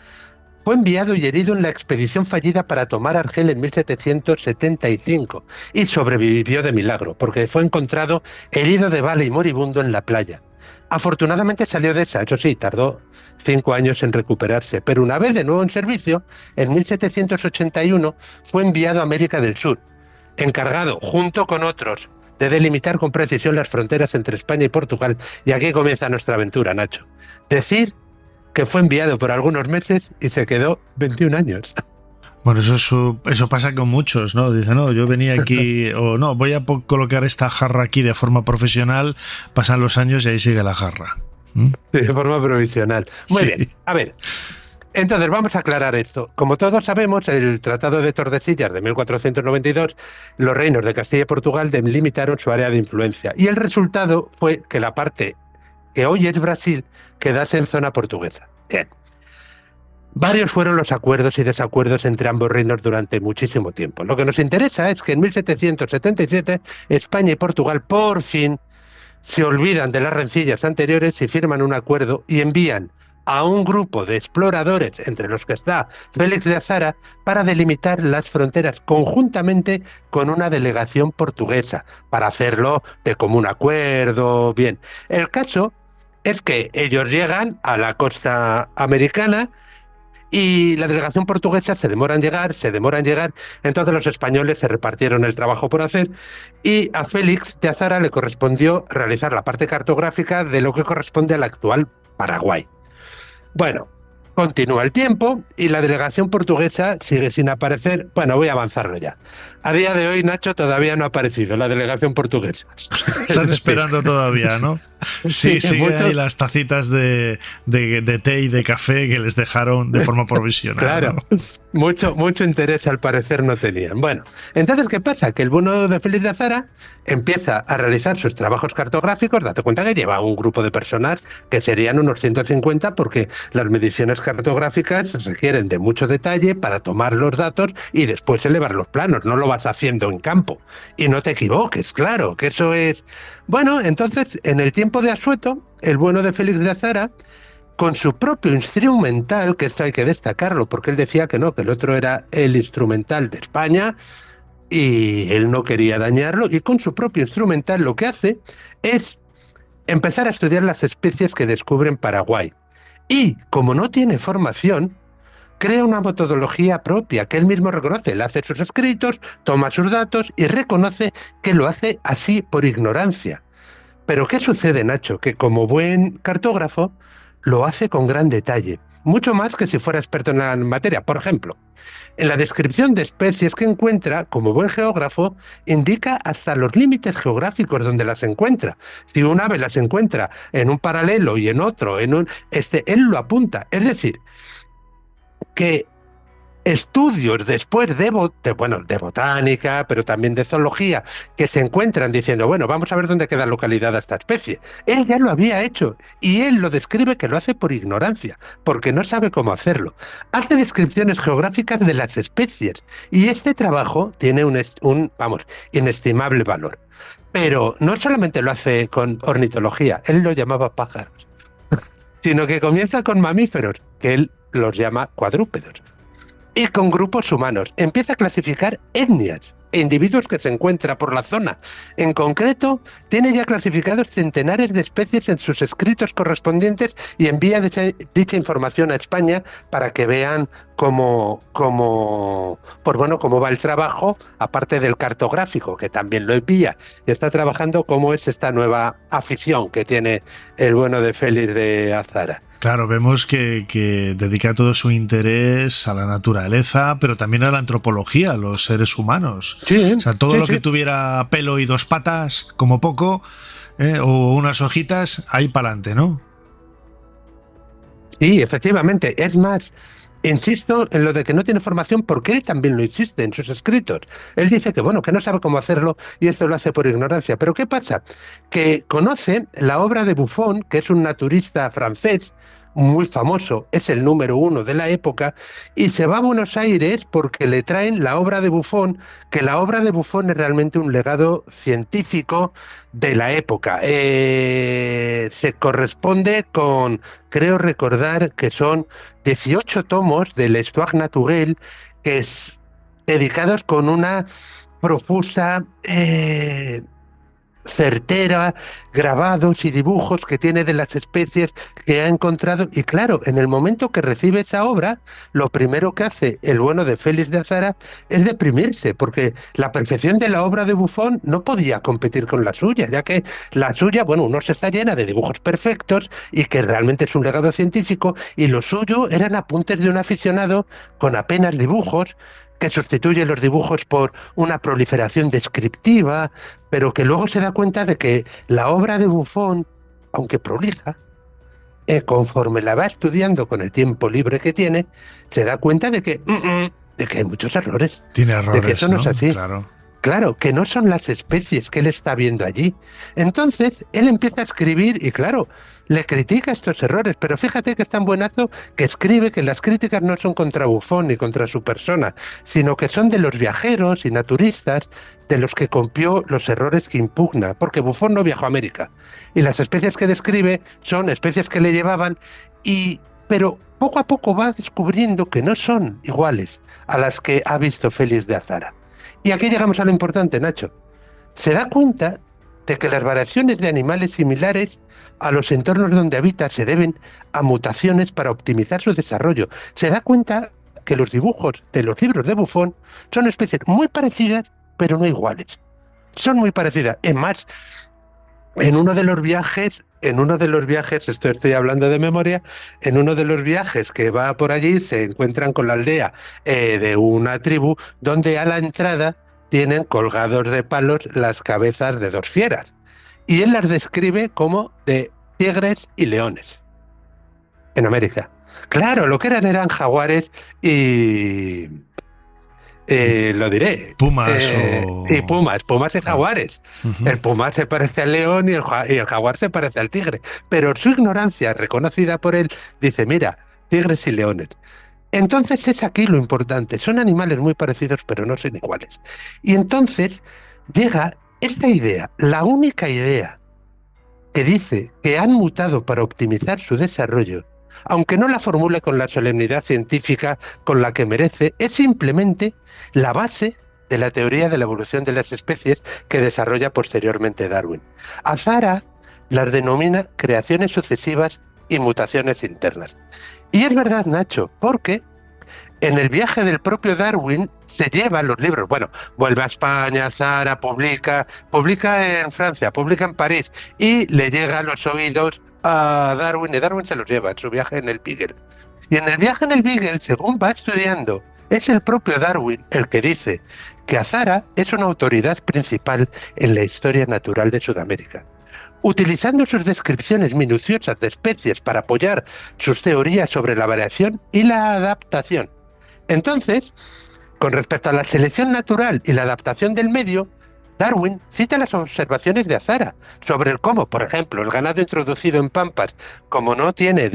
fue enviado y herido en la expedición fallida para tomar Argel en 1775 y sobrevivió de milagro, porque fue encontrado herido de bala y moribundo en la playa. Afortunadamente salió de esa, eso sí, tardó 5 años en recuperarse, pero una vez de nuevo en servicio, en 1781 fue enviado a América del Sur, encargado, junto con otros, de delimitar con precisión las fronteras entre España y Portugal. Y aquí comienza nuestra aventura, Nacho. Decir que fue enviado por algunos meses y se quedó 21 años. Bueno, eso pasa con muchos, ¿no? Dice, no, yo venía aquí, o no, voy a colocar esta jarra aquí de forma profesional, pasan los años y ahí sigue la jarra. Sí, de forma provisional. Muy Sí. bien, a ver. Entonces, vamos a aclarar esto. Como todos sabemos, el Tratado de Tordesillas de 1492, los reinos de Castilla y Portugal delimitaron su área de influencia. Y el resultado fue que la parte que hoy es Brasil quedase en zona portuguesa. Bien. Varios fueron los acuerdos y desacuerdos entre ambos reinos durante muchísimo tiempo. Lo que nos interesa es que en 1777 España y Portugal por fin se olvidan de las rencillas anteriores y firman un acuerdo y envían a un grupo de exploradores, entre los que está Félix de Azara, para delimitar las fronteras conjuntamente con una delegación portuguesa, para hacerlo de común acuerdo. Bien, el caso es que ellos llegan a la costa americana y la delegación portuguesa se demoran en llegar, entonces los españoles se repartieron el trabajo por hacer y a Félix de Azara le correspondió realizar la parte cartográfica de lo que corresponde al actual Paraguay. Bueno, continúa el tiempo y la delegación portuguesa sigue sin aparecer. Bueno, voy a avanzarlo ya. A día de hoy, Nacho, todavía no ha aparecido la delegación portuguesa. Están esperando todavía, ¿no? Sí, siguen ahí las tacitas de té y de café que les dejaron de forma provisional. Claro, ¿no? Mucho interés al parecer no tenían. Bueno, entonces, ¿qué pasa? Que el bueno de Félix de Azara empieza a realizar sus trabajos cartográficos. Date cuenta que lleva un grupo de personas que serían unos 150, porque las mediciones cartográficas requieren de mucho detalle para tomar los datos y después elevar los planos. No lo vas haciendo en campo. Y no te equivoques, claro, que eso es... Bueno, entonces, en el tiempo de asueto, el bueno de Félix de Azara, con su propio instrumental, que esto hay que destacarlo, porque él decía que no, que el otro era el instrumental de España, y él no quería dañarlo, y con su propio instrumental lo que hace es empezar a estudiar las especies que descubre en Paraguay. Y, como no tiene formación, crea una metodología propia que él mismo reconoce. Él hace sus escritos, toma sus datos y reconoce que lo hace así por ignorancia. Pero ¿qué sucede, Nacho? Que como buen cartógrafo lo hace con gran detalle, mucho más que si fuera experto en la materia. Por ejemplo, en la descripción de especies que encuentra, como buen geógrafo, indica hasta los límites geográficos donde las encuentra. Si un ave las encuentra en un paralelo y en otro, él lo apunta. Es decir, que estudios después de botánica, pero también de zoología, que se encuentran diciendo, bueno, vamos a ver dónde queda localizada esta especie. Él ya lo había hecho y él lo describe que lo hace por ignorancia, porque no sabe cómo hacerlo. Hace descripciones geográficas de las especies y este trabajo tiene un inestimable valor. Pero no solamente lo hace con ornitología, él lo llamaba pájaros, sino que comienza con mamíferos, que él los llama cuadrúpedos. Y con grupos humanos. Empieza a clasificar etnias e individuos que se encuentra por la zona. En concreto, tiene ya clasificados centenares de especies en sus escritos correspondientes y envía dicha información a España para que vean cómo va el trabajo, aparte del cartográfico, que también lo envía. Y está trabajando cómo es esta nueva afición que tiene el bueno de Félix de Azara. Claro, vemos que dedica todo su interés a la naturaleza, pero también a la antropología, a los seres humanos. Sí, o sea, todo lo que tuviera pelo y 2 patas, como poco, o unas hojitas, ahí para adelante, ¿no? Sí, efectivamente. Es más, insisto en lo de que no tiene formación porque él también lo insiste en sus escritos. Él dice que, bueno, que no sabe cómo hacerlo y esto lo hace por ignorancia. Pero ¿qué pasa? Que conoce la obra de Buffon, que es un naturista francés muy famoso, es el número 1 de la época, y se va a Buenos Aires porque le traen la obra de Buffon, que la obra de Buffon es realmente un legado científico de la época. Se corresponde con, creo recordar que son 18 tomos del Histoire Naturelle, que es dedicados con una profusa certera, grabados y dibujos que tiene de las especies que ha encontrado. Y claro, en el momento que recibe esa obra, lo primero que hace el bueno de Félix de Azara es deprimirse, porque la perfección de la obra de Buffon no podía competir con la suya, ya que la suya, bueno, uno se está llena de dibujos perfectos y que realmente es un legado científico, y lo suyo eran apuntes de un aficionado con apenas dibujos, que sustituye los dibujos por una proliferación descriptiva, pero que luego se da cuenta de que la obra de Buffon, aunque prolija, conforme la va estudiando con el tiempo libre que tiene, se da cuenta de que hay muchos errores. Tiene errores, de que eso no es así. Claro. Claro, que no son las especies que él está viendo allí. Entonces, él empieza a escribir y, claro, le critica estos errores, pero fíjate que es tan buenazo que escribe que las críticas no son contra Buffon ni contra su persona, sino que son de los viajeros y naturistas de los que copió los errores que impugna, porque Buffon no viajó a América. Y las especies que describe son especies que le llevaban, pero poco a poco va descubriendo que no son iguales a las que ha visto Félix de Azara. Y aquí llegamos a lo importante, Nacho. Se da cuenta de que las variaciones de animales similares a los entornos donde habita se deben a mutaciones para optimizar su desarrollo. Se da cuenta que los dibujos de los libros de Buffon son especies muy parecidas, pero no iguales. Son muy parecidas. Es más, en uno de los viajes, estoy hablando de memoria, en uno de los viajes que va por allí se encuentran con la aldea de una tribu donde a la entrada tienen colgados de palos las cabezas de 2 fieras. Y él las describe como de tigres y leones en América. Claro, lo que eran jaguares y... lo diré. Pumas y pumas y jaguares. El puma se parece al león y el jaguar se parece al tigre. Pero su ignorancia, reconocida por él, dice, mira, tigres y leones. Entonces es aquí lo importante. Son animales muy parecidos, pero no son iguales. Y entonces llega esta idea, la única idea que dice que han mutado para optimizar su desarrollo, aunque no la formule con la solemnidad científica con la que merece, es simplemente la base de la teoría de la evolución de las especies que desarrolla posteriormente Darwin. Azara las denomina creaciones sucesivas y mutaciones internas. Y es verdad, Nacho, porque en el viaje del propio Darwin se lleva los libros. Bueno, vuelve a España, Azara, publica en Francia, publica en París, y le llega a los oídos a Darwin, y Darwin se los lleva en su viaje en el Beagle. Y en el viaje en el Beagle, según va estudiando, es el propio Darwin el que dice que Azara es una autoridad principal en la historia natural de Sudamérica. Utilizando sus descripciones minuciosas de especies para apoyar sus teorías sobre la variación y la adaptación. Entonces, con respecto a la selección natural y la adaptación del medio, Darwin cita las observaciones de Azara sobre el cómo, por ejemplo, el ganado introducido en pampas, como no tiene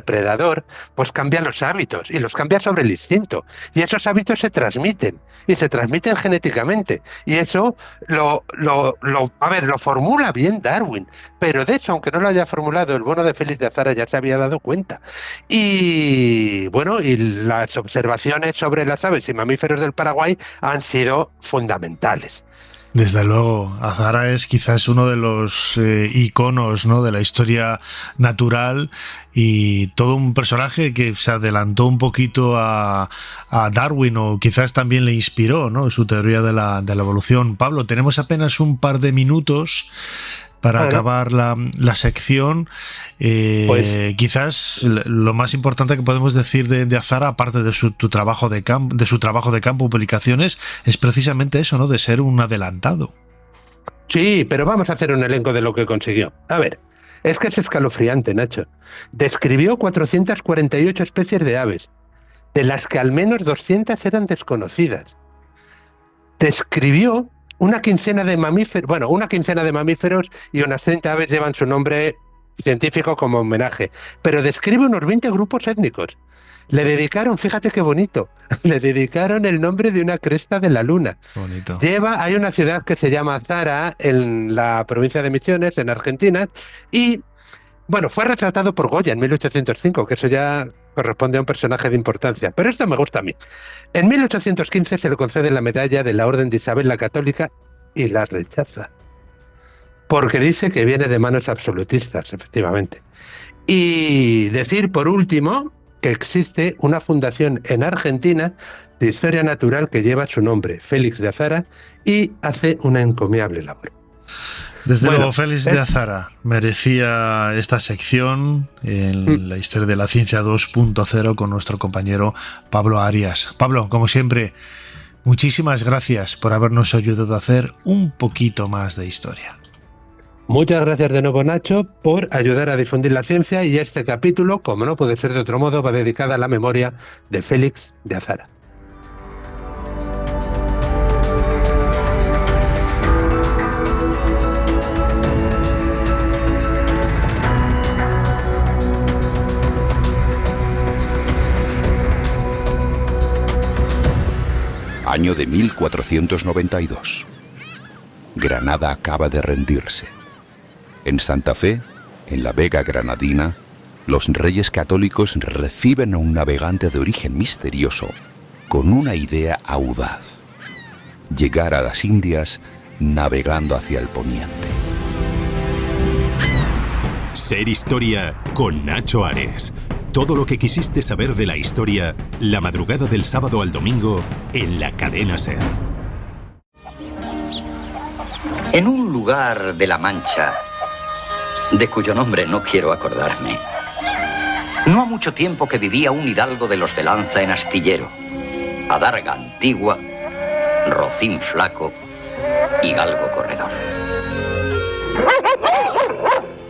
predador, pues cambia los hábitos y los cambia sobre el instinto. Y esos hábitos se transmiten genéticamente. Y eso lo formula bien Darwin. Pero de eso, aunque no lo haya formulado, el bueno de Félix de Azara ya se había dado cuenta. Y bueno, y las observaciones sobre las aves y mamíferos del Paraguay han sido fundamentales. Desde luego, Azara es quizás uno de los iconos, ¿no?, de la historia natural, y todo un personaje que se adelantó un poquito a Darwin, o quizás también le inspiró, ¿no?, su teoría de la evolución. Pablo, tenemos apenas un par de minutos para acabar la sección, quizás lo más importante que podemos decir de Azara, aparte de su trabajo de campo, publicaciones, es precisamente eso, ¿no? De ser un adelantado. Sí, pero vamos a hacer un elenco de lo que consiguió. A ver, es que es escalofriante, Nacho. Describió 448 especies de aves, de las que al menos 200 eran desconocidas. Describió una quincena de mamíferos y unas 30 aves llevan su nombre científico como homenaje, pero describe unos 20 grupos étnicos. Le dedicaron, fíjate qué bonito, le dedicaron el nombre de una cresta de la luna. Bonito. Hay una ciudad que se llama Azara en la provincia de Misiones, en Argentina, y bueno, fue retratado por Goya en 1805, que eso ya corresponde a un personaje de importancia. Pero esto me gusta a mí. En 1815 se le concede la medalla de la Orden de Isabel la Católica y la rechaza. Porque dice que viene de manos absolutistas, efectivamente. Y decir, por último, que existe una fundación en Argentina de historia natural que lleva su nombre, Félix de Azara, y hace una encomiable labor. Desde luego, Félix de Azara merecía esta sección en la historia de la ciencia 2.0 con nuestro compañero Pablo Arias. Pablo, como siempre, muchísimas gracias por habernos ayudado a hacer un poquito más de historia. Muchas gracias de nuevo, Nacho, por ayudar a difundir la ciencia, y este capítulo, como no puede ser de otro modo, va dedicado a la memoria de Félix de Azara. Año de 1492. Granada acaba de rendirse. En Santa Fe, en la Vega Granadina, los reyes católicos reciben a un navegante de origen misterioso con una idea audaz: llegar a las Indias navegando hacia el poniente. Ser Historia con Nacho Ares. Todo lo que quisiste saber de la historia, la madrugada del sábado al domingo en la cadena SER. En un lugar de La Mancha, de cuyo nombre no quiero acordarme, no ha mucho tiempo que vivía un hidalgo de los de lanza en astillero, adarga antigua, rocín flaco y galgo corredor.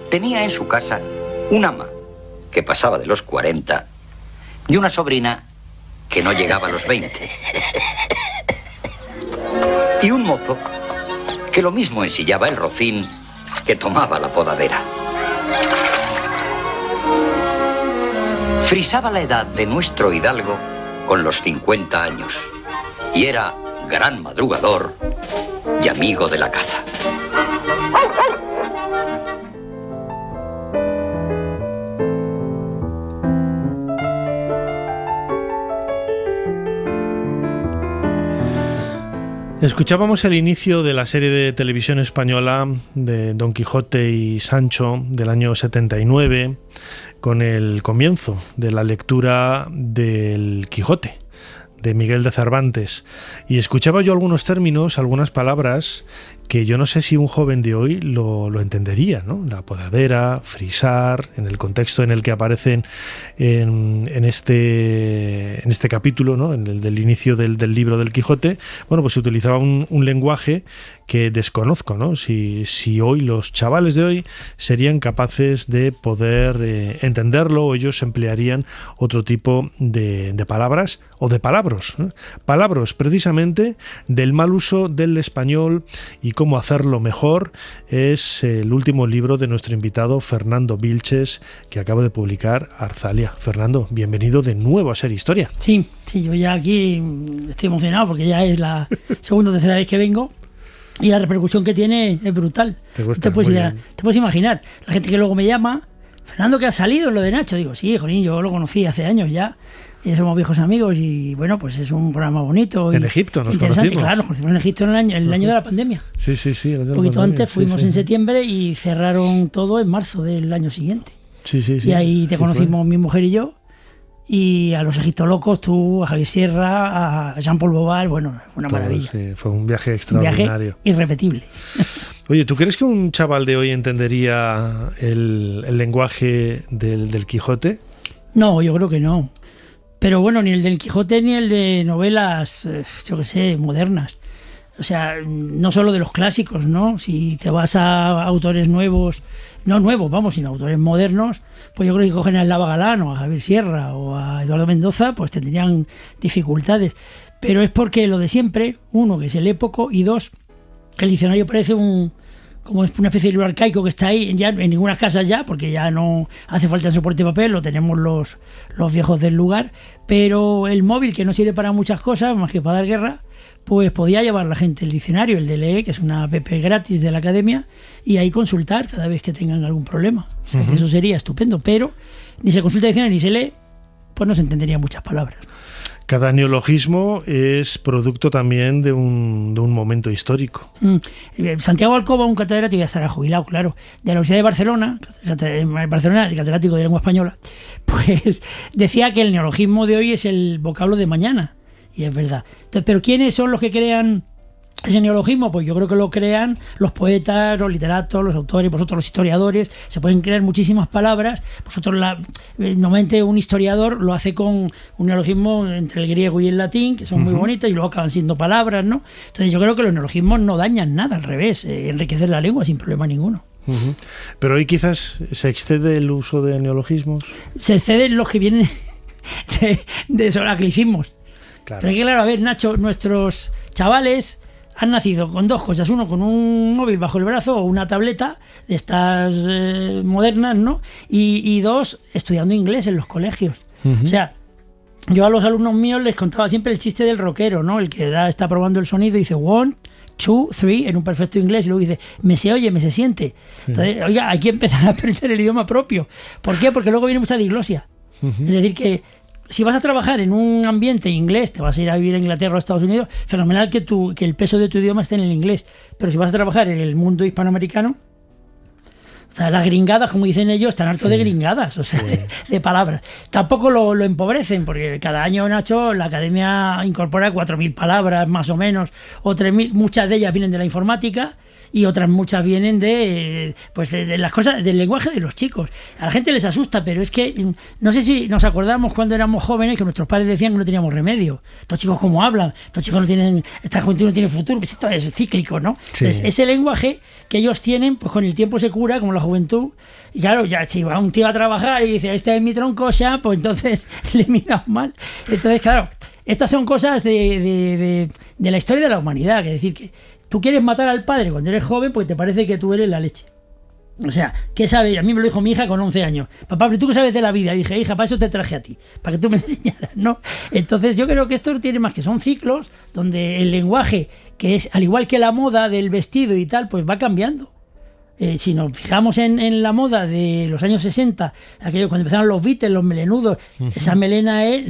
Tenía en su casa un ama que pasaba de los 40 y una sobrina que no llegaba a los 20. Y un mozo que lo mismo ensillaba el rocín que tomaba la podadera. Frisaba la edad de nuestro hidalgo con los 50 años y era gran madrugador y amigo de la caza. Escuchábamos el inicio de la serie de televisión española de Don Quijote y Sancho del año 79, con el comienzo de la lectura del Quijote de Miguel de Cervantes, y escuchaba yo algunos términos, algunas palabras que yo no sé si un joven de hoy lo entendería, ¿no? La podadera, frisar, en el contexto en el que aparecen en este capítulo, ¿no? En el del inicio del libro del Quijote. Bueno, pues se utilizaba un lenguaje que desconozco, ¿no? Si hoy los chavales de hoy serían capaces de poder entenderlo, o ellos emplearían otro tipo de palabras o de palabras, ¿eh? Palabras precisamente del mal uso del español y cómo hacerlo mejor. Es el último libro de nuestro invitado Fernando Vilches, que acaba de publicar Arzalia. Fernando, bienvenido de nuevo a Ser Historia. Sí, yo ya aquí estoy emocionado porque ya es la segunda o tercera vez que vengo. Y la repercusión que tiene es brutal. Te puedes imaginar. La gente que luego me llama, Fernando, que ha salido en lo de Nacho. Digo, sí, jolín, yo lo conocí hace años ya. Y somos viejos amigos y bueno, pues es un programa bonito. En Egipto nos interesante, conocimos. Claro, nos conocimos en Egipto en el año de la pandemia. Sí. Un poquito antes fuimos en septiembre y cerraron todo en marzo del año siguiente. Sí. Y ahí te conocimos mi mujer y yo. Y a los Egiptolocos, tú, a Javier Sierra, a Jean-Paul Boval, bueno, fue una maravilla. Sí, fue un viaje extraordinario. Un viaje irrepetible. Oye, ¿tú crees que un chaval de hoy entendería el lenguaje del Quijote? No, yo creo que no. Pero bueno, ni el del Quijote ni el de novelas, yo qué sé, modernas. O sea, no solo de los clásicos, ¿no? Si te vas a autores nuevos, no nuevos, vamos, sino autores modernos, pues yo creo que cogen a Eslava Galán o a Javier Sierra o a Eduardo Mendoza, pues tendrían dificultades. Pero es porque lo de siempre, uno, que es el époco, y dos, que el diccionario parece como una especie de libro arcaico que está ahí, ya en ninguna casa ya, porque ya no hace falta el soporte de papel, lo tenemos los viejos del lugar, pero el móvil, que no sirve para muchas cosas, más que para dar guerra, pues podía llevar la gente el diccionario, el DLE, que es una app gratis de la academia, y ahí consultar cada vez que tengan algún problema. O sea, que eso sería estupendo, pero ni se consulta el diccionario ni se lee, pues no se entenderían muchas palabras. Cada neologismo es producto también de un momento histórico. Santiago Alcoba, un catedrático, ya estará jubilado, claro, de la Universidad de Barcelona, el catedrático de lengua española, pues decía que el neologismo de hoy es el vocablo de mañana. Y es verdad. Entonces, ¿pero quiénes son los que crean ese neologismo? Pues yo creo que lo crean los poetas, los literatos, los autores, vosotros los historiadores. Se pueden crear muchísimas palabras. Vosotros, normalmente un historiador lo hace con un neologismo entre el griego y el latín, que son muy bonitas, y luego acaban siendo palabras, ¿no? Entonces yo creo que los neologismos no dañan nada, al revés, enriquecer la lengua sin problema ninguno. Pero hoy quizás se excede el uso de neologismos. Se exceden los que vienen de esos anglicismos. Claro. Pero es que, claro, a ver, Nacho, nuestros chavales han nacido con dos cosas. Uno, con un móvil bajo el brazo o una tableta de estas modernas, ¿no? Y dos, estudiando inglés en los colegios. O sea, yo a los alumnos míos les contaba siempre el chiste del rockero, ¿no? El que está probando el sonido y dice 1, 2, 3 en un perfecto inglés, y luego dice me se oye, me se siente. Entonces, oiga, hay que empezar a aprender el idioma propio. ¿Por qué? Porque luego viene mucha diglosia. Es decir, que si vas a trabajar en un ambiente inglés, te vas a ir a vivir a Inglaterra o a Estados Unidos, fenomenal que el peso de tu idioma esté en el inglés. Pero si vas a trabajar en el mundo hispanoamericano, o sea, las gringadas, como dicen ellos, están hartos de gringadas, o sea, de palabras. Tampoco lo empobrecen, porque cada año, Nacho, la academia incorpora 4.000 palabras, más o menos, o 3.000, muchas de ellas vienen de la informática, y otras muchas vienen de las cosas, del lenguaje de los chicos. A la gente les asusta, pero es que no sé si nos acordamos cuando éramos jóvenes que nuestros padres decían que no teníamos remedio. Estos chicos cómo hablan, estos chicos no tienen, esta juventud no tiene futuro, pues esto es cíclico, ¿no? Sí. Entonces, ese lenguaje que ellos tienen, pues con el tiempo se cura, como la juventud. Y claro, ya si va un tío a trabajar y dice, este es mi tronco, ya, pues entonces le miran mal. Entonces, claro, estas son cosas de la historia de la humanidad, que es decir, que tú quieres matar al padre cuando eres joven porque te parece que tú eres la leche. O sea, ¿qué sabes? A mí me lo dijo mi hija con 11 años. Papá, ¿pero tú qué sabes de la vida? Y dije, hija, para eso te traje a ti, para que tú me enseñaras, ¿no? Entonces yo creo que esto tiene más, que son ciclos donde el lenguaje, que es al igual que la moda del vestido y tal, pues va cambiando. Si nos fijamos en la moda de los años 60, aquello cuando empezaron los Beatles, los melenudos, esa melena es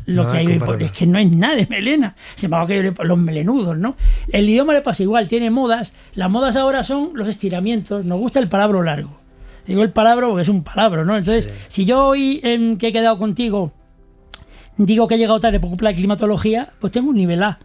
lo que hay es que no es nada de melena, se llama que los melenudos, ¿no? El idioma le pasa igual, tiene modas. Las modas ahora son los estiramientos. Nos gusta el palabra largo. Digo el palabra porque es un palabra, ¿no? Entonces, si yo hoy que he quedado contigo digo que he llegado tarde por culpa de la climatología, pues tengo un nivel A.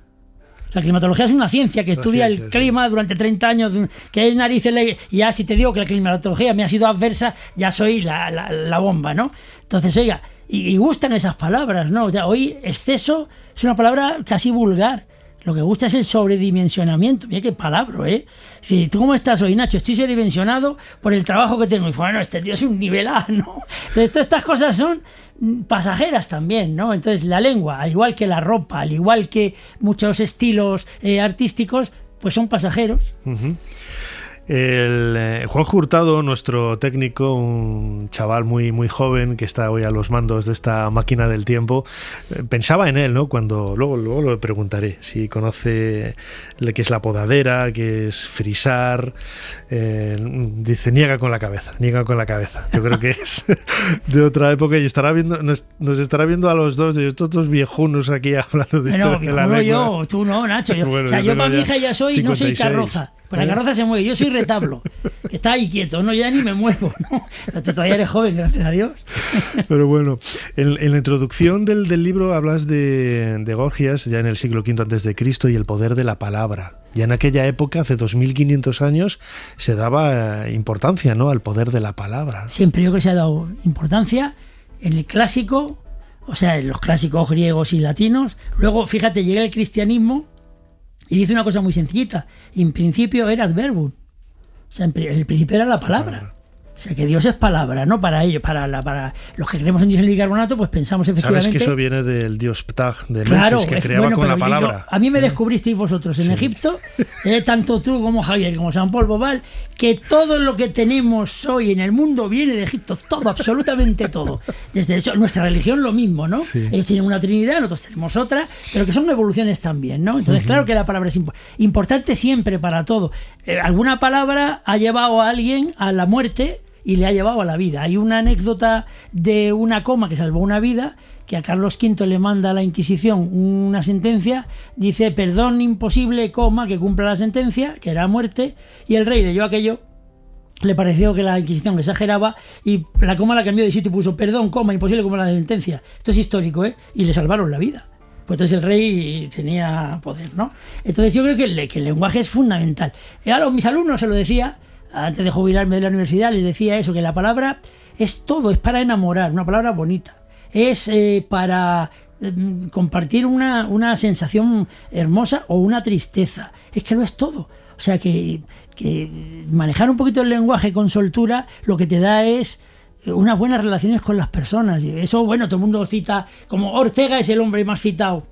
La climatología es una ciencia que estudia el clima durante 30 años, que es narices, y ya si te digo que la climatología me ha sido adversa, ya soy la bomba, ¿no? Entonces, oiga, y gustan esas palabras, ¿no? O sea, hoy exceso es una palabra casi vulgar. Lo que gusta es el sobredimensionamiento. Mira qué palabra, ¿eh? Si ¿tú cómo estás hoy, Nacho? Estoy sobredimensionado por el trabajo que tengo. Y bueno, este tío es un nivel A, ¿no? Entonces, todas estas cosas son pasajeras también, ¿no? Entonces, la lengua, al igual que la ropa, al igual que muchos estilos artísticos, pues son pasajeros. Juan Hurtado, nuestro técnico, un chaval muy, muy joven que está hoy a los mandos de esta máquina del tiempo, pensaba en él, ¿no? Cuando luego le preguntaré si conoce qué es la podadera, qué es frisar. Dice, niega con la cabeza. Yo creo que es de otra época y nos estará viendo a los dos, de estos dos viejunos aquí hablando de esto de la lengua. Yo, tú no, Nacho. Bueno, yo para mi hija ya soy, 56. No soy carroza. Pues la carroza se mueve, yo soy retablo. que está ahí quieto, no, ya ni me muevo, ¿no? Pero tú todavía eres joven, gracias a Dios. Pero bueno, en la introducción del libro hablas de Gorgias, ya en el siglo V a.C., y el poder de la palabra. Ya en aquella época, hace 2500 años, se daba importancia, ¿no?, al poder de la palabra. Siempre yo creo que se ha dado importancia en el clásico, o sea, en los clásicos griegos y latinos. Luego, fíjate, llega el cristianismo y dice una cosa muy sencillita. En principio era adverbum. O sea, el principio era la palabra. O sea, que Dios es palabra, ¿no? Para ellos, para los que creemos en Dios y bicarbonato, pues pensamos efectivamente... ¿Sabes que eso viene del dios Ptah de claro, Memphis, que creaba con la palabra? A mí me descubristeis vosotros en Egipto, tanto tú como Javier, como San Paul Bobal, que todo lo que tenemos hoy en el mundo viene de Egipto, todo, absolutamente todo. Desde eso, nuestra religión lo mismo, ¿no? Sí. Ellos tienen una trinidad, nosotros tenemos otra, pero que son evoluciones también, ¿no? Entonces, claro que la palabra es importante siempre para todo. Alguna palabra ha llevado a alguien a la muerte y le ha llevado a la vida. Hay una anécdota de una coma que salvó una vida, que a Carlos V le manda a la Inquisición una sentencia, dice, perdón imposible, coma, que cumpla la sentencia, que era muerte, y el rey leyó aquello, le pareció que la Inquisición le exageraba, y la coma la cambió de sitio y puso, perdón, coma, imposible, cumpla la sentencia. Esto es histórico, ¿eh? Y le salvaron la vida. Pues entonces el rey tenía poder, ¿no? Entonces yo creo que el lenguaje es fundamental. A mis alumnos se lo decía, antes de jubilarme de la universidad, les decía eso, que la palabra es todo, es para enamorar, una palabra bonita, es para compartir una sensación hermosa o una tristeza, es que lo es todo. O sea que manejar un poquito el lenguaje con soltura lo que te da es unas buenas relaciones con las personas. Y eso, bueno, todo el mundo cita, como Ortega es el hombre más citado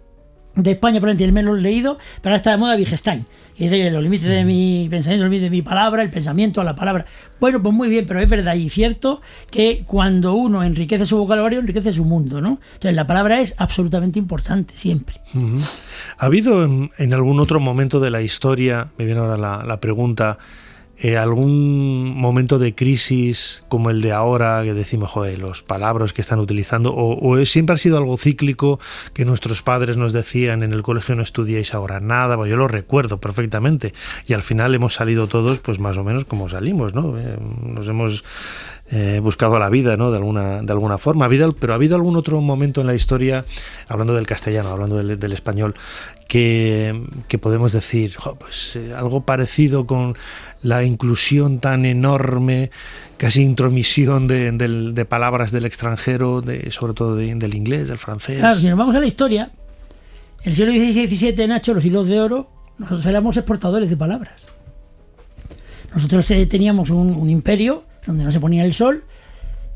de España, probablemente el menos leído, pero ahora está de moda Wittgenstein, que dice que los límites de mi pensamiento, los límites de mi palabra, el pensamiento a la palabra. Bueno, pues muy bien, pero es verdad y cierto que cuando uno enriquece su vocabulario, enriquece su mundo, ¿no? Entonces la palabra es absolutamente importante, siempre. ¿Ha habido en algún otro momento de la historia, me viene ahora la pregunta, algún momento de crisis como el de ahora, que decimos, joder, los palabras que están utilizando, o siempre ha sido algo cíclico, que nuestros padres nos decían en el colegio no estudiáis ahora nada? Bueno, yo lo recuerdo perfectamente, y al final hemos salido todos pues más o menos como salimos, ¿no? Nos hemos buscado la vida, ¿no?, de alguna forma. Pero ¿ha habido algún otro momento en la historia, hablando del castellano, hablando del español, que podemos decir, pues algo parecido con la inclusión tan enorme, casi intromisión de palabras del extranjero, sobre todo del inglés, del francés? Claro, si nos vamos a la historia, en el siglo XVI y XVII, Nacho, los siglos de oro, nosotros éramos exportadores de palabras. Nosotros teníamos un imperio donde no se ponía el sol,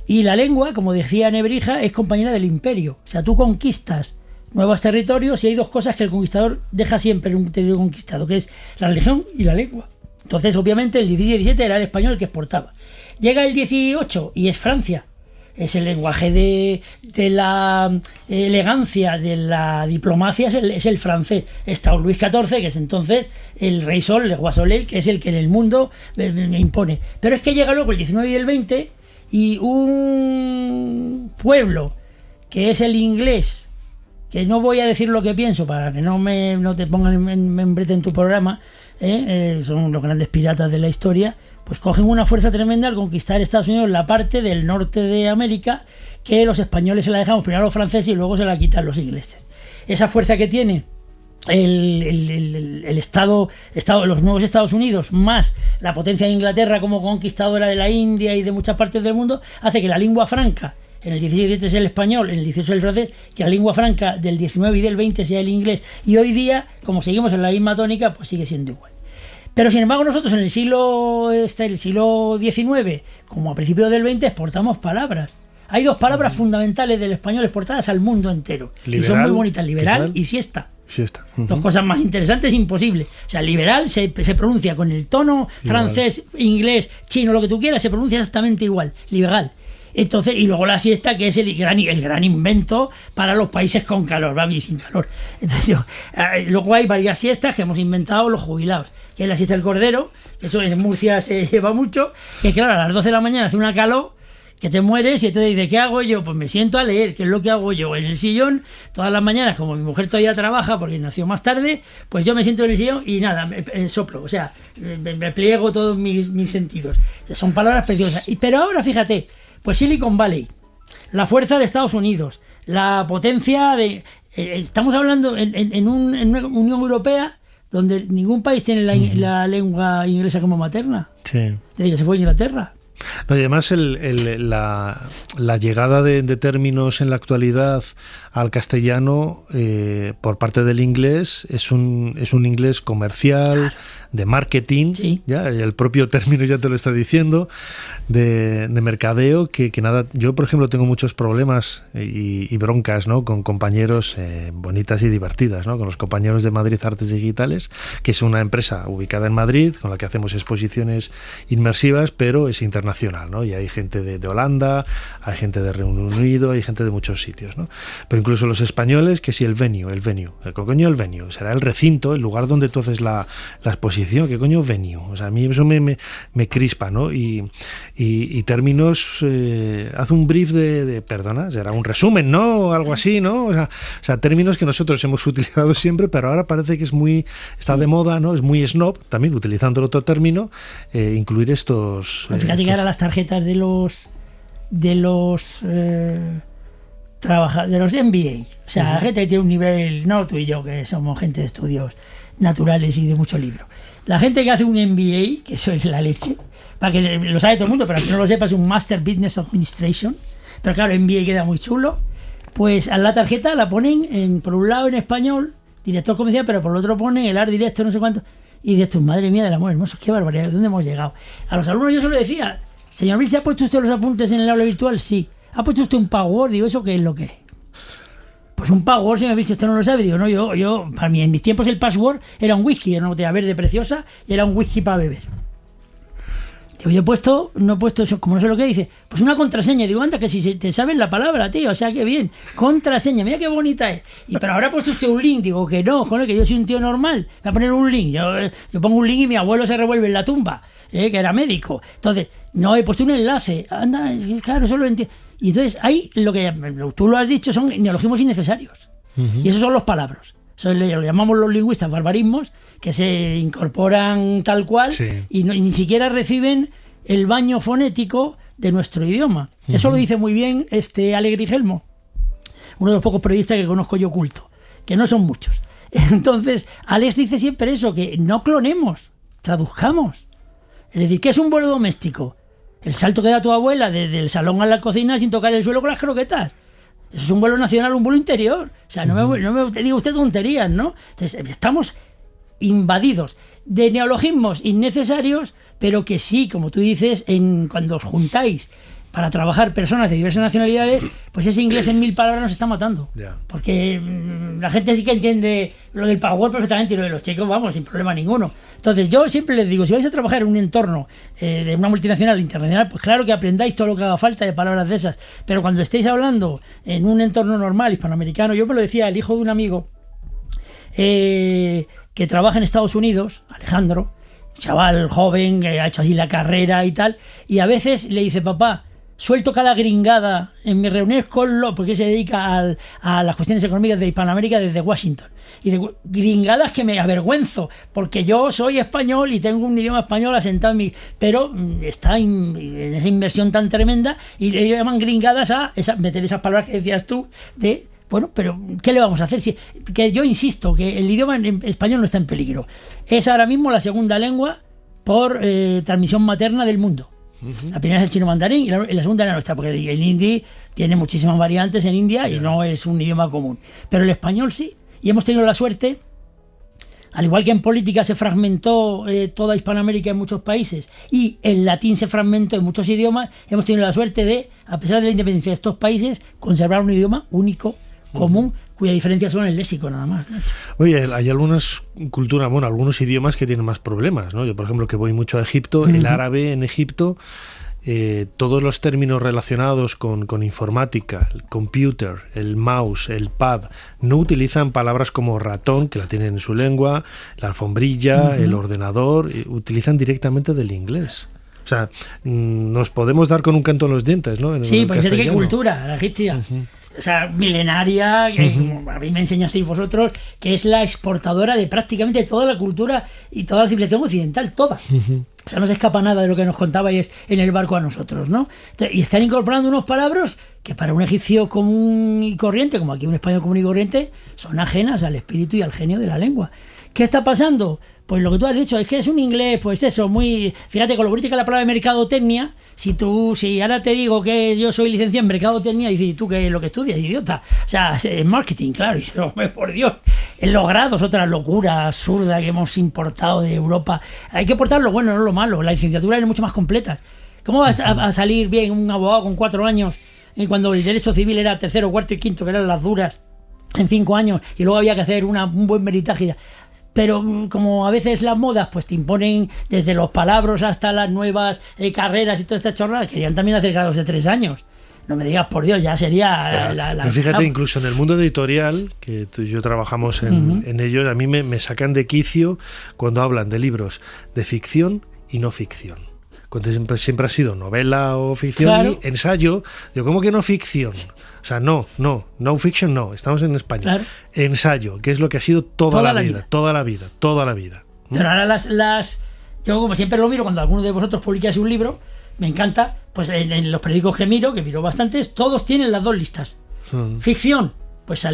y la lengua, como decía Nebrija, es compañera del imperio. O sea, tú conquistas nuevos territorios y hay dos cosas que el conquistador deja siempre en un territorio conquistado, que es la religión y la lengua. Entonces, obviamente, el 16 y 17 era el español el que exportaba. Llega el 18 y es Francia. Es el lenguaje de la elegancia, de la diplomacia, es el francés. Está Luis XIV, que es entonces el rey Sol, el Roi Soleil, que es el que en el mundo me impone. Pero es que llega luego el 19 y el 20 y un pueblo que es el inglés, que no voy a decir lo que pienso para que no te pongan en brete en tu programa, son los grandes piratas de la historia, pues cogen una fuerza tremenda al conquistar Estados Unidos, la parte del norte de América, que los españoles se la dejamos primero a los franceses y luego se la quitan los ingleses. Esa fuerza que tiene el Estado, los nuevos Estados Unidos, más la potencia de Inglaterra como conquistadora de la India y de muchas partes del mundo, hace que la lengua franca, en el 17 es el español, en el 18 el francés, que la lengua franca del 19 y del 20 sea el inglés, y hoy día, como seguimos en la misma tónica, pues sigue siendo igual. Pero sin embargo nosotros en el siglo XIX, como a principios del XX, exportamos palabras. Hay dos palabras fundamentales del español exportadas al mundo entero. Liberal, y son muy bonitas, liberal y siesta. Siesta. Dos cosas más interesantes, imposible. O sea, liberal se pronuncia con el tono francés, inglés, chino, lo que tú quieras, se pronuncia exactamente igual, liberal. Entonces, y luego la siesta, que es el gran invento para los países con calor, ¿va? Y sin calor. Entonces, luego hay varias siestas que hemos inventado los jubilados, que es la siesta del cordero, que eso en Murcia se lleva mucho, que claro, a las 12 de la mañana hace una calor que te mueres y entonces dices, ¿qué hago yo? Pues me siento a leer, que es lo que hago yo en el sillón todas las mañanas, como mi mujer todavía trabaja porque nació más tarde, pues yo me siento en el sillón y nada, me soplo, o sea, me pliego todos mis sentidos. O sea, son palabras preciosas. Pero ahora fíjate, pues Silicon Valley, la fuerza de Estados Unidos, la potencia de... estamos hablando en una Unión Europea donde ningún país tiene la lengua inglesa como materna. Sí. Desde que se fue a Inglaterra. No, y además la llegada de términos en la actualidad al castellano por parte del inglés es un inglés comercial, de marketing, sí. Ya el propio término ya te lo está diciendo, de mercadeo, que nada, yo por ejemplo tengo muchos problemas y broncas, ¿no?, con compañeros bonitas y divertidas, ¿no?, con los compañeros de Madrid Artes Digitales, que es una empresa ubicada en Madrid con la que hacemos exposiciones inmersivas, pero es internacional, ¿no?, y hay gente de Holanda, hay gente de Reino Unido, hay gente de muchos sitios, ¿no?, pero incluso los españoles, que si el venue, ¿qué coño el venue? Será el recinto, el lugar donde tú haces la exposición, ¿qué coño venue? O sea, a mí eso me crispa, ¿no? Y términos, haz un brief de perdona, será un resumen, ¿no? Algo así, ¿no? O sea, términos que nosotros hemos utilizado siempre, pero ahora parece que está de moda, ¿no? Es muy snob, también utilizando el otro término, incluir estos... Fíjate que ahora las tarjetas de los MBA, o sea, la gente que tiene un nivel, no tú y yo, que somos gente de estudios naturales y de mucho libro. La gente que hace un MBA, que eso es la leche, para que lo sabe todo el mundo, pero que no lo sepa, es un Master Business Administration, pero claro, MBA queda muy chulo, pues a la tarjeta la ponen por un lado en español, director comercial, pero por el otro ponen el art director, no sé cuánto, y dices tú, madre mía del amor hermoso, qué barbaridad, ¿de dónde hemos llegado? A los alumnos yo se lo decía, señor Bill, ¿se ha puesto usted los apuntes en el aula virtual? Sí. ¿Ha puesto usted un PowerPoint? Digo, ¿eso qué es lo que es? Pues un PowerPoint, señor Bill, esto no lo sabe. Digo, no, yo para mí, en mis tiempos el password era un whisky, era una botella verde preciosa y era un whisky para beber. Digo, no he puesto eso, como no sé lo que dice, pues una contraseña. Digo, anda, que si te sabes la palabra, tío, o sea, qué bien. Contraseña, mira qué bonita es. Pero ahora ha puesto usted un link. Digo, que no, joder, que yo soy un tío normal. Voy a poner un link. Yo pongo un link y mi abuelo se revuelve en la tumba, que era médico. Entonces, no, he puesto un enlace. Anda, claro, eso lo entiendo. Y entonces ahí lo que tú lo has dicho son neologismos innecesarios. Y esos son los palabras. Eso lo llamamos los lingüistas barbarismos, que se incorporan tal cual, sí, y ni siquiera reciben el baño fonético de nuestro idioma. Eso lo dice muy bien Alex Grigelmo, uno de los pocos periodistas que conozco yo culto, que no son muchos. Entonces, Alex dice siempre eso, que no clonemos, traduzcamos. Es decir, ¿qué es un vuelo doméstico? El salto que da tu abuela desde el salón a la cocina sin tocar el suelo con las croquetas. Eso es un vuelo nacional, un vuelo interior. O sea, no me diga usted tonterías, ¿no? Entonces, estamos invadidos de neologismos innecesarios, pero que sí, como tú dices, cuando os juntáis para trabajar personas de diversas nacionalidades, pues ese inglés en 1000 palabras nos está matando. Yeah. Porque la gente sí que entiende lo del PowerPoint perfectamente y lo de los chicos, vamos, sin problema ninguno. Entonces yo siempre les digo, si vais a trabajar en un entorno de una multinacional internacional, pues claro que aprendáis todo lo que haga falta de palabras de esas, pero cuando estéis hablando en un entorno normal, hispanoamericano, yo me lo decía el hijo de un amigo que trabaja en Estados Unidos, Alejandro, chaval joven, que ha hecho así la carrera y tal, y a veces le dice, papá, suelto cada gringada en mis reuniones porque se dedica a las cuestiones económicas de Hispanoamérica desde Washington. Y de gringadas que me avergüenzo, porque yo soy español y tengo un idioma español asentado en mi... Pero está en esa inversión tan tremenda y le llaman gringadas a meter esas palabras que decías tú de... Bueno, pero ¿qué le vamos a hacer? Que yo insisto que el idioma en español no está en peligro. Es ahora mismo la segunda lengua por transmisión materna del mundo. La primera es el chino mandarín y la segunda es la nuestra, porque el hindi tiene muchísimas variantes en India y no es un idioma común. Pero el español sí. Y hemos tenido la suerte, al igual que en política se fragmentó toda Hispanoamérica en muchos países y el latín se fragmentó en muchos idiomas, hemos tenido la suerte de, a pesar de la independencia de estos países, conservar un idioma único, común, cuya diferencia son el léxico nada más, Nacho. Oye, hay algunas culturas, algunos idiomas que tienen más problemas, ¿no? Yo, por ejemplo, que voy mucho a Egipto, el árabe en Egipto, todos los términos relacionados con informática, el computer, el mouse, el pad, no utilizan palabras como ratón, que la tienen en su lengua, la alfombrilla, el ordenador, utilizan directamente del inglés. O sea, nos podemos dar con un canto en los dientes, ¿no? Sí, porque fíjate qué cultura, la egipcia. O sea, milenaria, que como a mí me enseñasteis vosotros, que es la exportadora de prácticamente toda la cultura y toda la civilización occidental, toda. O sea, no se escapa nada de lo que nos contabais en el barco a nosotros, ¿no? Y están incorporando unos palabras que para un egipcio común y corriente, como aquí un español común y corriente, son ajenas al espíritu y al genio de la lengua. ¿Qué está pasando? Pues lo que tú has dicho, es que es un inglés, pues eso, muy... Fíjate, con lo bonito que es la palabra mercadotecnia, si ahora te digo que yo soy licenciado en mercadotecnia, y dices, ¿tú qué es lo que estudias, idiota? O sea, es marketing, claro, y dices, hombre, por Dios. En los grados, otra locura absurda que hemos importado de Europa. Hay que portar lo bueno, no lo malo. La licenciatura es mucho más completa. ¿Cómo va a salir bien un abogado con 4 años cuando el derecho civil era tercero, cuarto y quinto, que eran las duras, en 5 años, y luego había que hacer un buen meritaje? Pero como a veces las modas pues te imponen desde los palabras hasta las nuevas carreras y toda esta chorrada, querían también hacer grados de 3 años. No me digas, por Dios, ya sería Pero fíjate, incluso en el mundo editorial, que tú y yo trabajamos en ello, a mí me sacan de quicio cuando hablan de libros de ficción y no ficción. Cuando siempre ha sido novela o ficción, claro, y ensayo. Digo, ¿cómo que no ficción? O sea, no fiction no, estamos en España. Claro. Ensayo, que es lo que ha sido toda la vida. Toda la vida. Pero ahora yo como siempre lo miro, cuando alguno de vosotros publicáis un libro, me encanta, pues en los periódicos que miro bastantes, todos tienen las 2 listas. Ficción, pues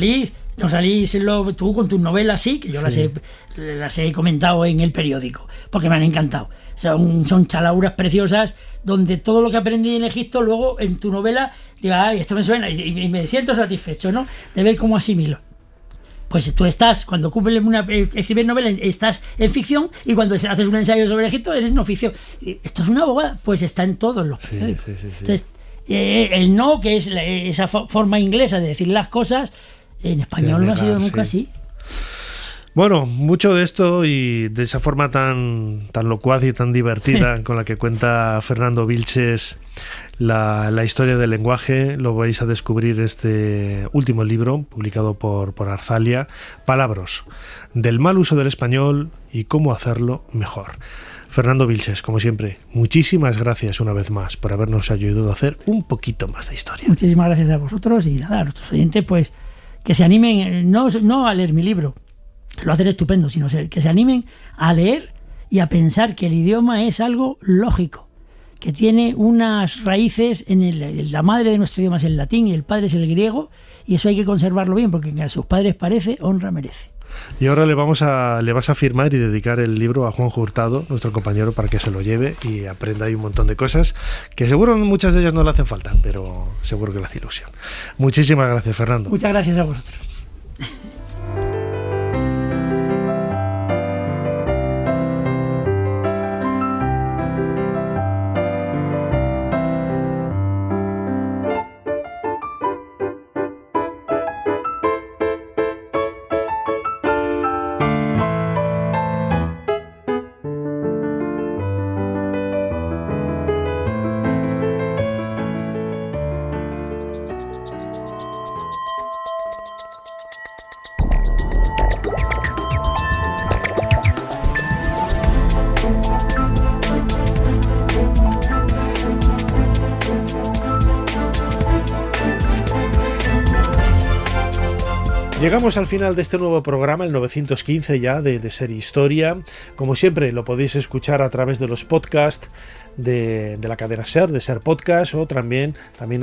no salís tú con tus novelas, sí, que yo sí las he comentado en el periódico, porque me han encantado. Son chalauras preciosas donde todo lo que aprendí en Egipto, luego en tu novela, digo, ay, esto me suena, y me siento satisfecho, ¿no? De ver cómo asimilo. Pues tú cuando escribes novela, estás en ficción, y cuando haces un ensayo sobre Egipto, eres no ficción. Esto es una bobada, pues está en todos los periódicos. Sí. Entonces, el no, que es esa forma inglesa de decir las cosas, en español no ha sido nunca así. Bueno, mucho de esto y de esa forma tan locuaz y tan divertida con la que cuenta Fernando Vilches la historia del lenguaje, lo vais a descubrir este último libro publicado por Arzalia, Palabras, del mal uso del español y cómo hacerlo mejor. Fernando Vilches, como siempre, muchísimas gracias una vez más por habernos ayudado a hacer un poquito más de historia. Muchísimas gracias a vosotros y nada, a nuestros oyentes, pues que se animen no a leer mi libro, lo hacen estupendo, sino que se animen a leer y a pensar que el idioma es algo lógico, que tiene unas raíces la madre de nuestro idioma es el latín y el padre es el griego, y eso hay que conservarlo bien, porque a sus padres parece, honra merece. Y ahora le vas a firmar y dedicar el libro a Juan Hurtado, nuestro compañero, para que se lo lleve y aprenda ahí un montón de cosas que seguro muchas de ellas no le hacen falta, pero seguro que le hace ilusión. Muchísimas gracias, Fernando. Muchas gracias a vosotros. Llegamos al final de este nuevo programa, el 915 ya de Ser Historia. Como siempre, lo podéis escuchar a través de los podcasts de la cadena SER, de SER Podcast, o también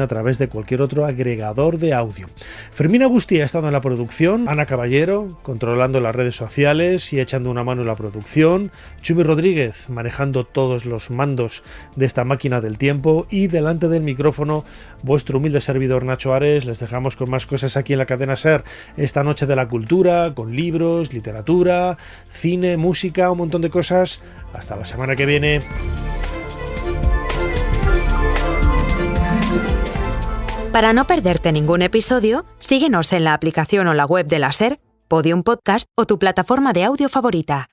a través de cualquier otro agregador de audio. Fermín Agustí ha estado en la producción, Ana Caballero controlando las redes sociales y echando una mano en la producción, Chumi Rodríguez manejando todos los mandos de esta máquina del tiempo, y delante del micrófono vuestro humilde servidor Nacho Ares. Les dejamos con más cosas aquí en la cadena SER esta noche de la cultura, con libros, literatura, cine, música, un montón de cosas. Hasta la semana que viene. Para no perderte ningún episodio, síguenos en la aplicación o la web de la SER, Podium Podcast o tu plataforma de audio favorita.